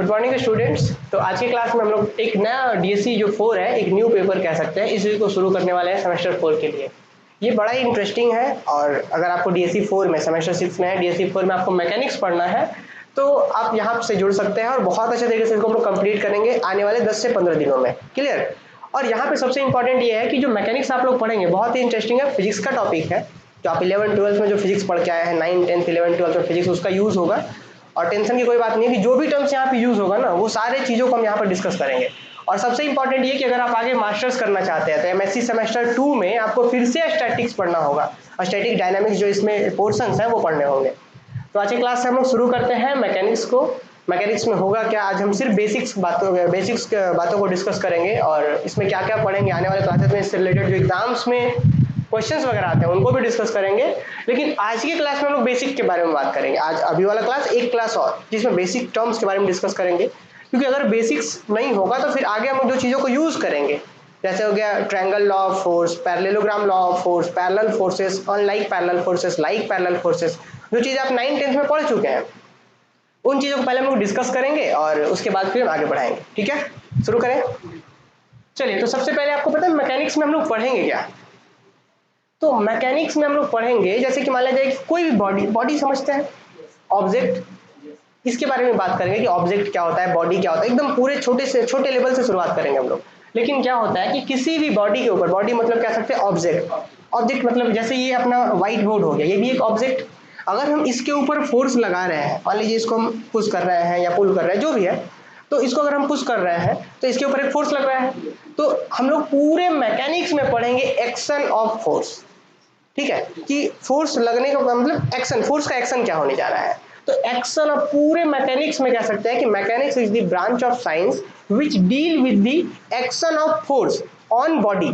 Good morning students. तो आज की क्लास में हम लोग एक नया डीएससी जो 4 है, एक न्यू पेपर कह सकते हैं, इसी को शुरू करने वाले हैं सेमेस्टर 4 के लिए। ये बड़ा ही इंटरेस्टिंग है और अगर आपको डीएससी 4 में सेमेस्टर 6 में है, डीएससी 4 में आपको मैकेनिक्स पढ़ना है तो आप यहाँ से जुड़ सकते हैं और बहुत अच्छे तरीके से इसको हम लोग कंप्लीट करेंगे आने वाले 10 से 15 दिनों में। क्लियर। और यहाँ पे सबसे इंपॉर्टेंट ये है कि जो मैकेनिक्स आप लोग पढ़ेंगे बहुत ही इंटरेस्टिंग है, फिजिक्स का टॉपिक है। जो आप 11-12 में जो फिजिक्स पढ़ के आए हैं, 9, 10, 11, 12 में फिजिक्स उसका यूज होगा और टेंशन की कोई बात नहीं है कि जो भी टर्म्स यहाँ पे यूज होगा ना वो सारे चीज़ों को हम यहाँ पर डिस्कस करेंगे। और सबसे इंपॉर्टेंट ये कि अगर आप आगे मास्टर्स करना चाहते हैं तो एमएससी सेमेस्टर 2 में आपको फिर से स्टैटिक्स पढ़ना होगा और स्टैटिक डायनामिक्स जो इसमें पोर्शंस हैं वो पढ़ने होंगे। तो आज की क्लास से हम लोग शुरू करते हैं मैकेनिक्स को। मैकेनिक्स में होगा क्या, आज हम सिर्फ बेसिक्स बातों को डिस्कस करेंगे और इसमें क्या क्या पढ़ेंगे आने वाले क्लासेस में, इससे रिलेटेड जो एग्जाम्स में क्वेश्चंस वगैरह आते हैं उनको भी डिस्कस करेंगे। लेकिन आज की क्लास में हम लोग बेसिक के बारे में बात करेंगे। आज अभी वाला क्लास एक क्लास और जिसमें बेसिक टर्म्स के बारे में डिस्कस करेंगे, क्योंकि अगर बेसिक्स नहीं होगा तो फिर आगे हम जो चीज़ों को यूज़ करेंगे, जैसे हो गया triangle law of force, parallelogram law of force, parallel forces, unlike parallel forces, like parallel forces, जो चीज़ आप 9-10 में पढ़ चुके हैं उन चीज़ों को पहले हम लोग डिस्कस करेंगे और उसके बाद फिर हम आगे बढ़ाएंगे। ठीक है, शुरू करें। चलिए, तो सबसे पहले आपको पता है मैकेनिक्स में हम लोग पढ़ेंगे क्या। तो मैकेनिक्स में हम लोग पढ़ेंगे जैसे कि मान लीजिए कोई भी बॉडी समझते हैं, ऑब्जेक्ट, इसके बारे में बात करेंगे कि ऑब्जेक्ट क्या होता है, बॉडी क्या होता है, एकदम पूरे छोटे लेवल से शुरुआत करेंगे हम लोग। लेकिन क्या होता है कि किसी भी बॉडी के ऊपर, बॉडी मतलब कह सकते हैं ऑब्जेक्ट, ऑब्जेक्ट मतलब जैसे ये अपना व्हाइट बोर्ड हो गया, ये भी एक ऑब्जेक्ट। अगर हम इसके ऊपर फोर्स लगा रहे हैं, मान लीजिए इसको हम पुश कर रहे हैं या पुल कर रहे हैं, जो भी है, तो इसको अगर हम पुश कर रहे हैं तो इसके ऊपर एक फोर्स लग रहा है। तो हम लोग पूरे मैकेनिक्स में पढ़ेंगे एक्शन ऑफ फोर्स। ठीक है, कि फोर्स लगने का मतलब एक्शन, फोर्स का एक्शन क्या होने जा रहा है। तो एक्शन ऑफ पूरे मैकेनिक्स में कह सकते हैं कि mechanics is the branch of science which deal with the action of force on body.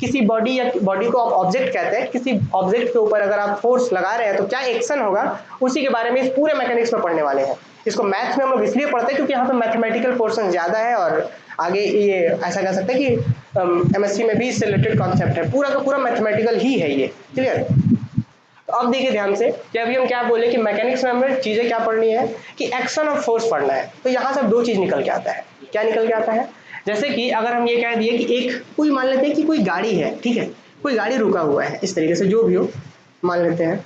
किसी बॉडी या बॉडी को आप ऑब्जेक्ट कहते हैं, किसी ऑब्जेक्ट के ऊपर अगर आप फोर्स लगा रहे हैं तो क्या एक्शन होगा, उसी के बारे में इस पूरे मैकेनिक्स में पढ़ने वाले हैं। इसको मैथ्स में हम लोग इसलिए पढ़ते हैं क्योंकि यहाँ पे मैथमेटिकल पोर्शन ज्यादा है और आगे ये ऐसा कह सकते हैं कि एमएससी में भी इससे रिलेटेड कॉन्सेप्ट है, पूरा का पूरा मैथमेटिकल ही है ये। क्लियर। तो अब देखिए ध्यान से कि अभी हम क्या बोले कि मैकेनिक्स में हमें चीजें क्या पढ़नी है कि एक्शन ऑफ फोर्स पढ़ना है। तो यहाँ से दो चीज निकल के आता है। क्या निकल के आता है, जैसे कि अगर हम ये कह दिए कि एक कोई मान लेते हैं कि कोई गाड़ी है, ठीक है, कोई गाड़ी रुका हुआ है, इस तरीके से जो भी हो मान लेते हैं,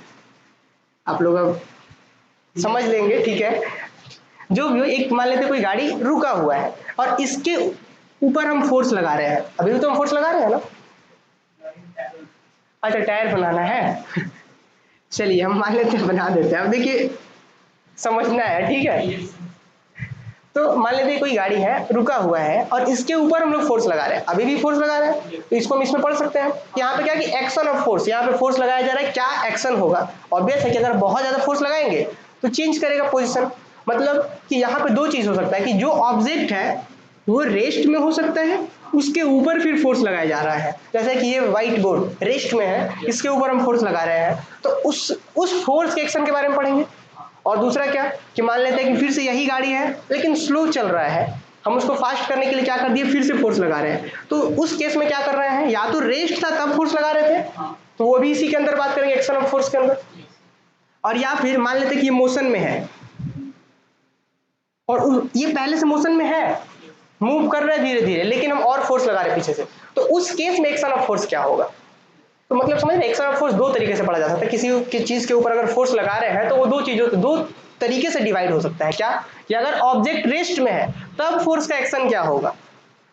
आप लोग अब समझ लेंगे, ठीक है, जो भी हो, एक मान लेते हैं कोई गाड़ी रुका हुआ है और इसके ऊपर हम फोर्स लगा रहे हैं। अभी भी तो हम फोर्स लगा रहे हैं ना। अच्छा, टायर बनाना है चलिए हम मान लेते हैं, बना देते हैं। अब देखिए समझना है, ठीक है। तो मान लेते हैं कोई गाड़ी है, रुका हुआ है और इसके ऊपर हम लोग फोर्स लगा रहे हैं, अभी भी फोर्स लगा रहे हैं, तो इसको हम इसमें पढ़ सकते हैं। यहाँ पे क्या कि एक्शन ऑफ फोर्स, यहाँ पे फोर्स लगाया जा रहा है, क्या एक्शन होगा। ऑब्वियस है कि अगर बहुत ज्यादा फोर्स लगाएंगे तो चेंज करेगा पोजिशन। मतलब कि यहाँ पे दो चीज हो सकता है कि जो ऑब्जेक्ट है वो रेस्ट में हो सकता है, उसके ऊपर फिर फोर्स लगाया जा रहा है। जैसे कि ये व्हाइट बोर्ड रेस्ट में है, इसके ऊपर हम फोर्स लगा रहे हैं, तो उस फोर्स के एक्शन के बारे में पढ़ेंगे। और दूसरा क्या कि मान लेते हैं कि फिर से यही गाड़ी है लेकिन स्लो चल रहा है, हम उसको फास्ट करने के लिए क्या कर दिए, फिर से फोर्स लगा रहे हैं। तो उस केस में क्या कर रहे हैं, या तो रेस्ट था तब फोर्स लगा रहे थे, तो वो भी इसी के अंदर बात करेंगे एक्शन ऑफ फोर्स के अंदर। और या फिर मान लेते हैं कि ये मोशन में है और ये पहले से मोशन में है, मूव कर रहे हैं धीरे धीरे, लेकिन हम और फोर्स लगा रहे हैं पीछे से, तो उस केस में एक्शन ऑफ फोर्स क्या होगा। तो मतलब समझ रहे, एक्शन ऑफ फोर्स दो तरीके से पढ़ा जा सकता है। किसी की चीज के ऊपर अगर फोर्स लगा रहे हैं तो वो दो तरीके से डिवाइड हो सकता है। क्या कि अगर ऑब्जेक्ट रेस्ट में है तब फोर्स का एक्शन क्या होगा,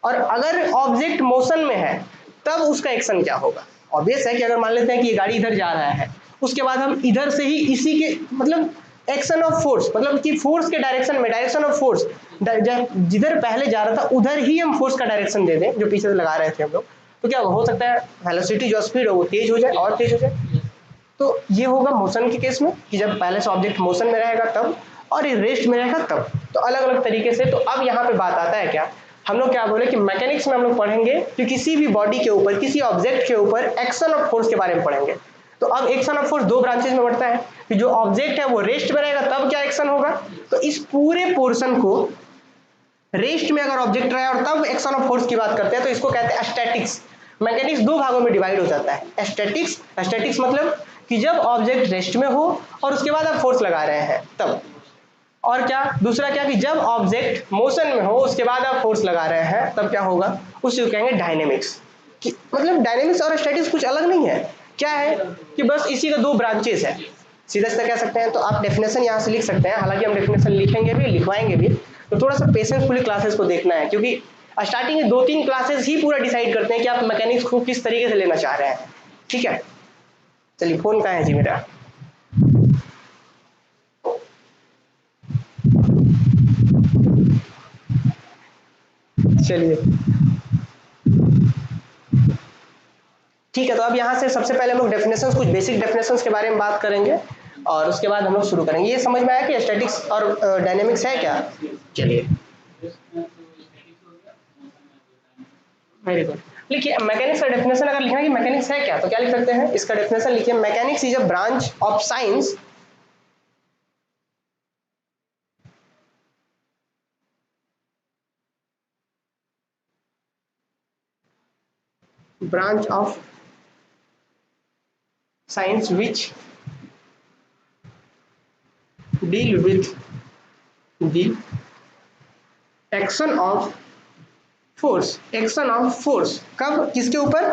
और अगर ऑब्जेक्ट मोशन में है तब उसका एक्शन क्या होगा। ऑब्वियस है कि अगर मान लेते हैं कि ये गाड़ी इधर जा रहा है, उसके बाद हम इधर से ही इसी के मतलब एक्शन ऑफ फोर्स, मतलब कि फोर्स के डायरेक्शन में, डायरेक्शन ऑफ फोर्स जिधर पहले जा रहा था उधर ही हम फोर्स का डायरेक्शन दे दें जो पीछे से लगा रहे थे हम लोग, तो क्या हो सकता है वेलोसिटी जो स्पीड है वो तेज हो जाए और तेज हो जाए। तो ये होगा मोशन के केस में कि जब पहले से ऑब्जेक्ट मोशन में रहेगा तब, और ये रेस्ट में रहेगा तब। तो अलग अलग तरीके से। तो अब यहाँ पे बात आता है क्या, हम लोग क्या बोले कि मैकेनिक्स में हम लोग पढ़ेंगे कि किसी भी बॉडी के ऊपर, किसी ऑब्जेक्ट के ऊपर एक्शन ऑफ फोर्स के बारे में पढ़ेंगे। तो अब एक्शन ऑफ फोर्स दो ब्रांचेस में बढ़ता है कि जो ऑब्जेक्ट है वो रेस्ट में रहेगा तब क्या एक्शन होगा। तो इस पूरे पोर्शन को, रेस्ट में अगर ऑब्जेक्ट रहा और तब एक्शन ऑफ फोर्स की बात करते हैं तो इसको कहते हैं स्टैटिक्स। मैकेनिक्स दो भागों में डिवाइड हो जाता है। स्टैटिक्स मतलब कि जब ऑब्जेक्ट रेस्ट में हो और उसके बाद आप फोर्स लगा रहे हैं तब, और क्या दूसरा क्या कि जब ऑब्जेक्ट मोशन में हो उसके बाद आप फोर्स लगा रहे हैं तब क्या होगा, उसे कहेंगे डायनेमिक्स। मतलब डायनेमिक्स और स्टैटिक्स कुछ अलग नहीं है, क्या है कि बस इसी का दो ब्रांचेस है, सीधा सीधा कह सकते हैं। तो आप डेफिनेशन यहाँ से लिख सकते हैं, हालांकि हम डेफिनेशन लिखेंगे भी लिखवाएंगे भी, तो थोड़ा सा पेशेंसफुली क्लासेस को देखना है, क्योंकि स्टार्टिंग में 2-3 क्लासेस ही पूरा डिसाइड करते हैं कि आप मैकेनिक्स को किस तरीके से लेना चाह रहे हैं। ठीक है, चलिए फोन कहाँ है जी मेरा। चलिए ठीक है, तो अब यहाँ से सबसे पहले हम लोग डेफिनेशंस, कुछ बेसिक डेफिनेशंस के बारे में बात करेंगे और उसके बाद हम लोग शुरू करेंगे। ये समझ में आया कि स्टैटिक्स और डायनेमिक्स है क्या। चलिए वेरी गुड। लिखिए मैकेनिक्स का डेफिनेशन अगर लिखना है कि मैकेनिक्स है क्या, तो क्या लिख सकते हैं, इसका डेफिनेशन लिखिए, mechanics is a branch of science branch of science which deal with the action of force, action of force कब किसके ऊपर,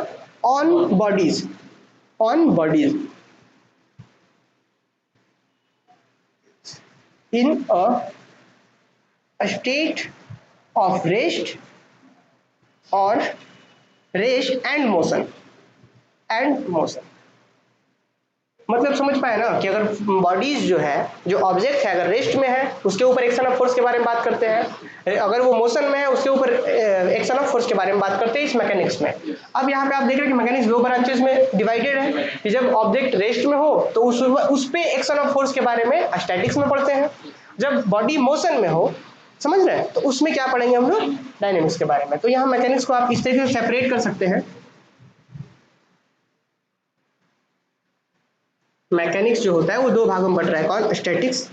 on bodies, on bodies in a state of rest or rest and motion। मतलब समझ पाए ना कि अगर bodies जो है, जो ऑब्जेक्ट है अगर रेस्ट में है उसके ऊपर एक्शन ऑफ फोर्स के बारे में बात करते हैं, अगर वो मोशन में है उसके ऊपर एक्शन ऑफ फोर्स के बारे में बात करते हैं इस मैकेनिक्स में। अब यहाँ पे आप देख रहे हैं कि मैकेनिक्स दो ब्रांचेस में डिवाइडेड है, कि जब ऑब्जेक्ट रेस्ट में हो तो उस पे एक्शन ऑफ फोर्स के बारे में स्टैटिक्स में पढ़ते हैं, जब बॉडी मोशन में हो, समझ रहे हैं, तो उसमें क्या पढ़ेंगे हम लोग, डायनेमिक्स के बारे में। तो यहाँ मैकेनिक्स को आप इस तरीके से सेपरेट कर सकते हैं। मैकेनिक्स जो होता है वो दो भागों में बट रहा है, कौन, स्टैटिक्स,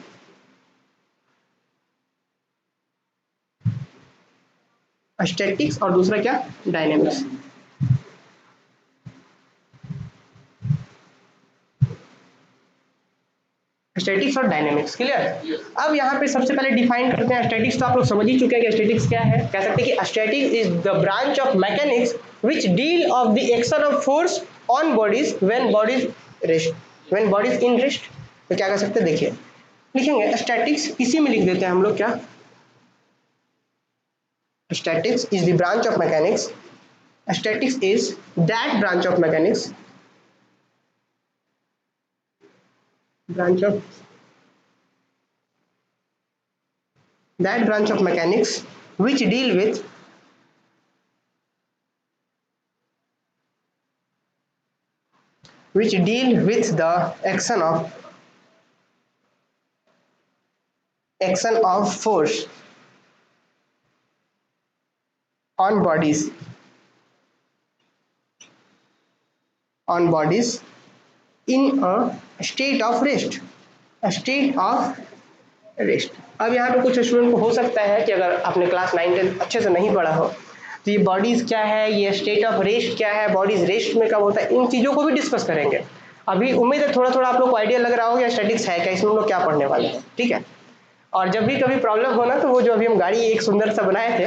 स्टैटिक्स और दूसरा क्या, डायनेमिक्स। स्टैटिक्स और डायनेमिक्स क्लियर। अब यहाँ पे सबसे पहले डिफाइन करते हैं स्टैटिक्स, तो आप लोग समझ ही चुके हैं कि स्टैटिक्स क्या है। कह सकते हैं कि statics is the branch of mechanics which deal of the action of force on bodies when bodies rest, when bodies in rest. तो क्या कह सकते हैं, देखिए लिखेंगे स्टैटिक्स, इसी में लिख देते हैं हम लोग क्या, statics is the branch of mechanics, statics is that branch of mechanics, branch of that branch of mechanics which deal with the action of force on bodies in a state of rest, a state of rest। अब यहाँ पे कुछ student को हो सकता है कि अगर आपने क्लास 9-10 अच्छे से नहीं पढ़ा हो तो ये बॉडीज क्या है, ये स्टेट ऑफ रेस्ट क्या है, बॉडीज रेस्ट में कब होता है, इन चीज़ों को भी डिस्कस करेंगे। अभी उम्मीद है थोड़ा थोड़ा आप लोग को आइडिया लग रहा होगा स्टैटिक्स है क्या, इसमें हम लोग क्या पढ़ने वाले हैं। ठीक है, और जब भी कभी प्रॉब्लम हो ना तो वो जो अभी हम गाड़ी एक सुंदर सा बनाए थे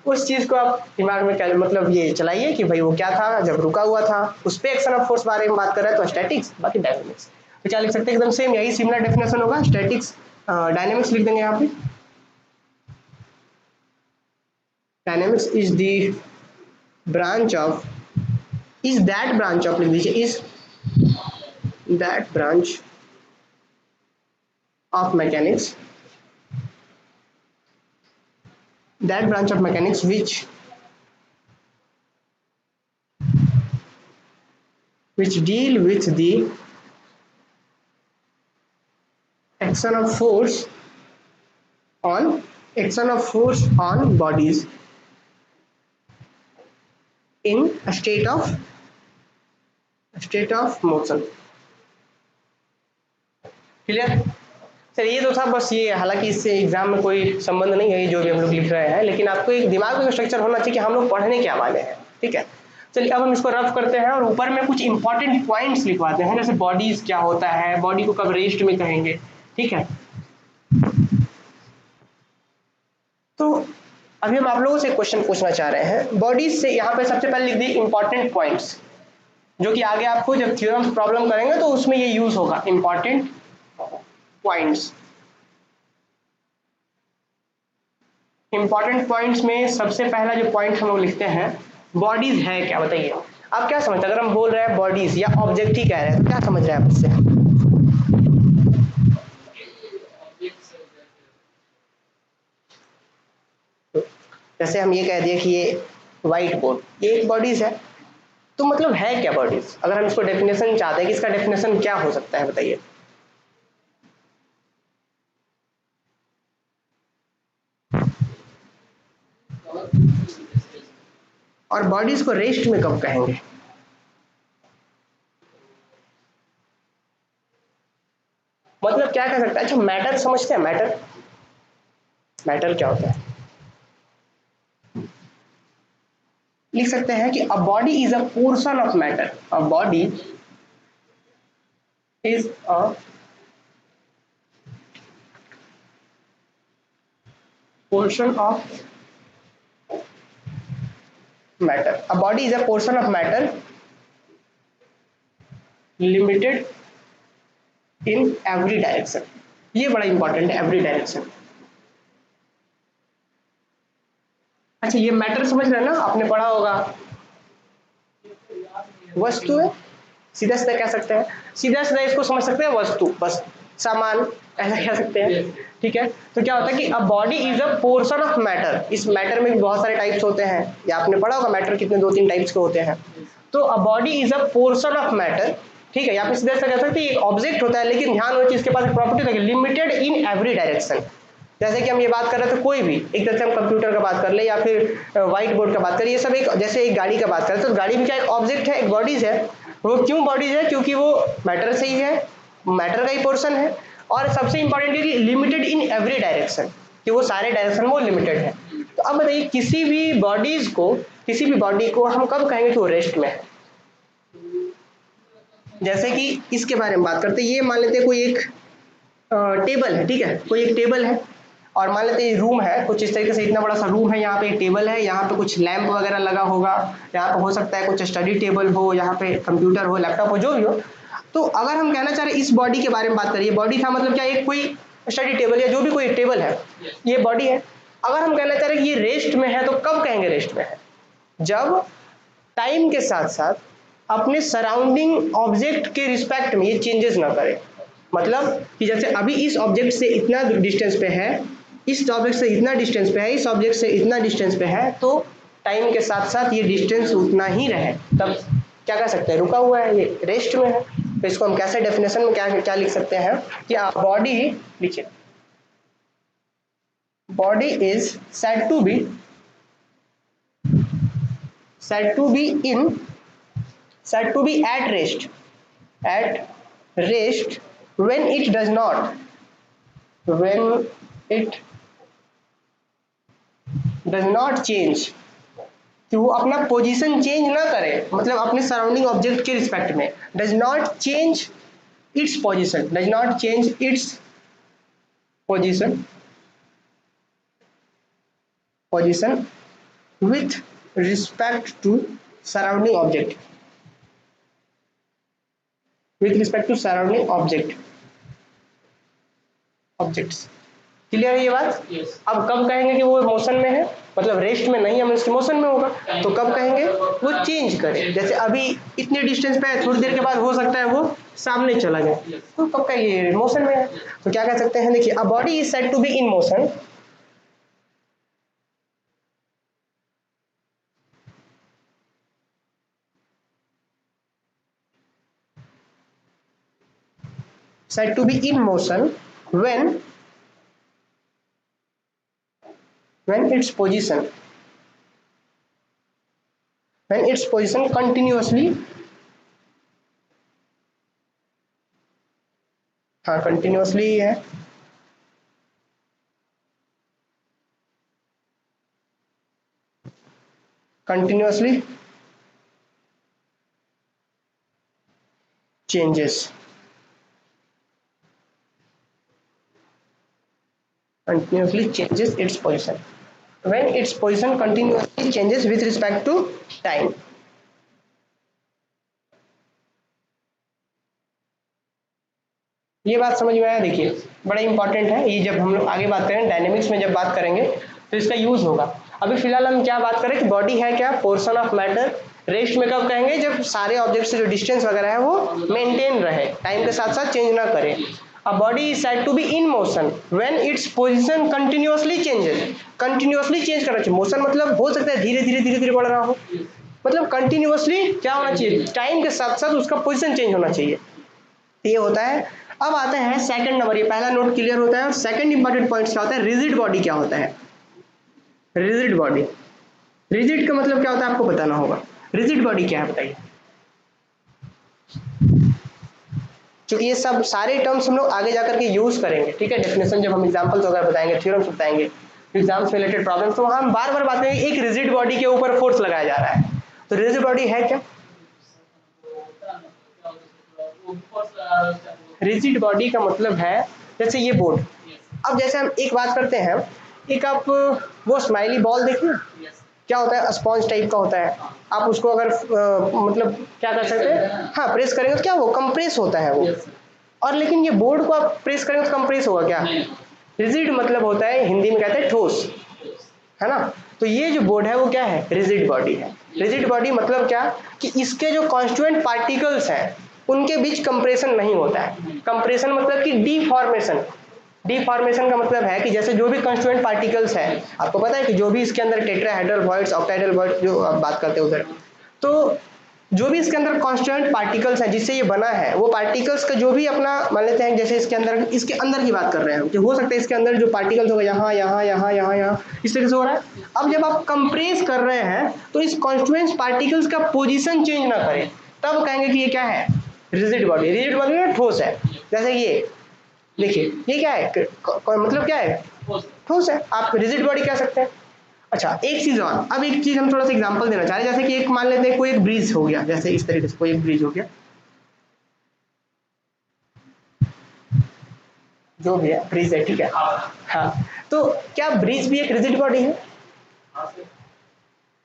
उस चीज़ को आप दिमाग में मतलब ये चलाइए कि भाई वो क्या था जब रुका हुआ था, उस पर एक्शन ऑफ फोर्स बारे में बात कर रहे हैं तो स्टैटिक्स, बाकी डायनेमिक्स। तो क्या लिख सकते हैं, एकदम सेम यही सिमिलर डेफिनेशन होगा, स्टैटिक्स डायनेमिक्स लिख देंगे यहाँ पे। Dynamics is the branch of, is that branch of, लिख दीजिए is that branch of mechanics, that branch of mechanics which deal with the action of force on bodies in a state of motion। Clear. चलिए ये तो था बस, ये हालांकि इससे एग्जाम में कोई संबंध नहीं है ये जो भी हम लोग लिख रहे हैं, लेकिन आपको एक दिमाग में स्ट्रक्चर होना चाहिए कि हम लोग पढ़ने क्या वाले हैं। ठीक है, चलिए अब हम इसको रफ करते हैं और ऊपर में कुछ इंपॉर्टेंट पॉइंट्स लिखवाते हैं, जैसे बॉडीज क्या होता है, बॉडी को कब रेस्ट में कहेंगे। ठीक है, अभी हम आप लोगों से क्वेश्चन पूछना चाह रहे हैं बॉडीज से। यहाँ पे सबसे पहले लिख दी इंपॉर्टेंट पॉइंट्स, जो कि आगे आपको जब थ्योरम्स प्रॉब्लम करेंगे तो उसमें ये यूज होगा, इंपॉर्टेंट पॉइंट्स। इंपॉर्टेंट पॉइंट्स में सबसे पहला जो पॉइंट हम लोग लिखते हैं, बॉडीज है क्या, बताइए आप क्या समझते हैं? अगर हम बोल रहे हैं बॉडीज या ऑब्जेक्ट ही कह रहे हैं तो क्या समझ रहे हैं आप इससे? जैसे हम ये कह दिए कि ये व्हाइट बोर्ड, ये एक बॉडीज है, तो मतलब है क्या बॉडीज? अगर हम इसको डेफिनेशन चाहते हैं कि इसका डेफिनेशन क्या हो सकता है, बताइए। और बॉडीज को रेस्ट में कब कहेंगे? मतलब क्या कह सकते हैं? अच्छा, मैटर समझते हैं? मैटर, मैटर क्या होता है? लिख सकते हैं कि अ body is a portion of matter. A body is a portion of matter. A body is a portion of matter limited in every direction. ये बड़ा इंपॉर्टेंट है, एवरी डायरेक्शन। अच्छा, ये मैटर समझ रहे हैं ना, आपने पढ़ा होगा, वस्तु है, सीधा सीधा कह सकते हैं, सीधा सीधा इसको समझ सकते हैं वस्तु, बस सामान, ऐसा कह सकते हैं। ठीक है, तो क्या होता है कि अ body is a portion of matter. इस मैटर में भी बहुत सारे टाइप्स होते हैं, या आपने पढ़ा होगा मैटर कितने, दो तीन टाइप्स के होते हैं। तो अ body is a portion of matter, ठीक है, यहाँ पे सीधा सीधा कह सकते हैं एक ऑब्जेक्ट होता है, लेकिन ध्यान हो इसके पास एक प्रॉपर्टी होती है, लिमिटेड इन एवरी डायरेक्शन। जैसे कि हम ये बात कर रहे थे, कोई भी एक तरह से हम कंप्यूटर का बात कर ले या फिर व्हाइट बोर्ड का बात करें, ये सब एक, जैसे एक गाड़ी का बात करें तो गाड़ी भी क्या एक ऑब्जेक्ट है, एक बॉडीज है। वो क्यों बॉडीज है? क्योंकि वो मैटर से ही है, मैटर का ही पोर्शन है, और सबसे इंपॉर्टेंट है कि लिमिटेड इन एवरी डायरेक्शन, कि वो सारे डायरेक्शन में वो लिमिटेड है। तो अब बताइए, किसी भी बॉडीज को, किसी भी बॉडी को हम कब कहेंगे कि वो रेस्ट में है? जैसे कि इसके बारे में बात करते हैं, ये मान लेते हैं कोई एक टेबल है, ठीक है, कोई एक टेबल है, और मान लेते हैं रूम है कुछ इस तरीके से, इतना बड़ा सा रूम है, यहाँ पे एक टेबल है, यहाँ पे कुछ लैंप वगैरह लगा होगा, यहाँ पे हो सकता है कुछ स्टडी टेबल हो, यहाँ पे कंप्यूटर हो, लैपटॉप हो, जो भी हो। तो अगर हम कहना चाह रहे हैं इस बॉडी के बारे में बात करिए, बॉडी था मतलब क्या, एक कोई स्टडी टेबल या जो भी कोई टेबल है, ये बॉडी है। अगर हम कहना चाह रहे हैं कि ये रेस्ट में है, तो कब कहेंगे रेस्ट में है? जब टाइम के साथ साथ अपने सराउंडिंग ऑब्जेक्ट के रिस्पेक्ट में ये चेंजेस ना करे। मतलब कि जैसे अभी इस ऑब्जेक्ट से इतना डिस्टेंस पे है, इस ऑब्जेक्ट से इतना डिस्टेंस पे है, इस ऑब्जेक्ट से इतना डिस्टेंस पे है, तो टाइम के साथ साथ ये डिस्टेंस उतना ही रहे, तब क्या कह सकते हैं, रुका हुआ है, ये रेस्ट में है। तो इसको हम कैसे डेफिनेशन में क्या क्या लिख सकते हैं कि बॉडी, लिखिए, body is said to be in said to be at rest when it does not, when it does not change, कि वो अपना पोजीशन चेंज ना करे, मतलब अपने सराउंडिंग ऑब्जेक्ट के रिस्पेक्ट में, does not change its position, does not change its position position with respect to surrounding object, with respect to surrounding objects। Clear है ये बात? yes. अब कब कहेंगे कि वो मोशन में है, मतलब रेस्ट में नहीं है, हम इसके मोशन में होगा, तो कब कहेंगे वो चेंज करे। जैसे अभी इतने डिस्टेंस पे है, थोड़ी देर के बाद हो सकता है वो सामने चला जाए, तो कब कहेंगे मोशन में है। तो क्या कह सकते हैं, देखिए, a body is said to be in motion said to be in motion when its position continuously, हाँ कंटिन्यूअसली ही है, continuously changes, continuously changes its position. When its position continuously changes with respect to time. ये बात समझ में आया? देखिए बड़ा इंपॉर्टेंट है ये, जब हम लोग आगे बात करें डायनेमिक्स में जब बात करेंगे तो इसका यूज होगा। अभी फिलहाल हम क्या बात करें कि बॉडी है क्या, पोर्शन ऑफ मैटर। रेस्ट में कब कहेंगे, जब सारे ऑब्जेक्ट से जो डिस्टेंस वगैरह है वो मेंटेन रहे, टाइम के साथ साथ चेंज ना करे। A body is said to be in motion when its position continuously changes. Continuously change करना चाहिए, मोशन मतलब हो सकता है धीरे धीरे धीरे धीरे बढ़ रहा हो, मतलब कंटिन्यूअसली क्या होना चाहिए, टाइम के साथ साथ उसका पोजीशन चेंज होना चाहिए, ये होता है। अब आते हैं सेकंड नंबर, ये पहला नोट क्लियर होता है। और सेकंड इंपॉर्टेंट पॉइंट क्या होता है, रिजिड बॉडी क्या होता है। रिजिड बॉडी, रिजिड का मतलब क्या होता है आपको बताना होगा। रिजिड बॉडी क्या है बताइए, क्योंकि ये सब सारे टर्म्स हम लोग आगे जाकर के यूज करेंगे, ठीक है। डेफिनेशन जब हम एग्जांपल्स वगैरह बताएंगे, थ्योरम्स बताएंगे, एग्जाम्स रिलेटेड प्रॉब्लम्स, तो वहां हम बार बार बात करेंगे एक रिजिड बॉडी के ऊपर फोर्स लगाया जा रहा है। तो रिजिड बॉडी है क्या, रिजिड बॉडी का मतलब है जैसे ये बोर्ड। अब जैसे हम एक बात करते हैं, एक आप वो स्माइली बॉल देखिए, क्या होता है, स्पॉन्ज टाइप का होता है। आप उसको अगर मतलब क्या कर सकते हैं, हाँ प्रेस करेंगे तो क्या वो कंप्रेस होता है वो। और लेकिन ये बोर्ड को आप प्रेस करेंगे तो कंप्रेस होगा क्या। रिजिड मतलब होता है, हिंदी में कहते हैं ठोस, है ना। तो ये जो बोर्ड है वो क्या है, रिजिड बॉडी है। रिजिड बॉडी मतलब क्या, कि इसके जो कॉन्स्टिट्यूएंट पार्टिकल्स हैं उनके बीच कंप्रेशन नहीं होता है। कंप्रेशन मतलब कि डीफॉर्मेशन। डीफॉर्मेशन का मतलब है कि जैसे जो भी कंस्टिट्यूएंट पार्टिकल्स हैं, आपको पता है कि जो भी इसके अंदर टेट्राहेड्रल वॉइड्स, ऑक्टाहेड्रल वॉइड्स जो आप बात करते हैं उधर, तो जो भी इसके अंदर कॉन्स्टिट्यूएंट पार्टिकल्स हैं जिससे ये बना है, वो पार्टिकल्स का जो भी अपना मान लेते हैं, जैसे इसके अंदर की बात कर रहे हैं कि हो सकता है इसके अंदर जो पार्टिकल्स होगा यहाँ यहाँ यहाँ यहाँ यहाँ इस तरीके से हो रहा है। अब जब आप कंप्रेस कर रहे हैं तो इस कॉन्स्टिट्यूएंट पार्टिकल्स का पोजीशन चेंज ना करें, तब कहेंगे कि ये क्या है, रिजिड बॉडी। रिजिड बॉडी में ठोस है, जैसे ये देखिए ये क्या है, मतलब क्या है, ठोस है, आप रिजिड बॉडी कह सकते हैं। अच्छा एक चीज और, अब एक चीज हम थोड़ा सा एग्जांपल देना चाह रहे हैं, जैसे कि एक मान लेते हैं कोई एक ब्रिज हो गया, जैसे इस तरीके से कोई एक ब्रिज हो गया, जो भी है ब्रिज है, ठीक है। हाँ, तो क्या ब्रिज भी एक रिजिड बॉडी है,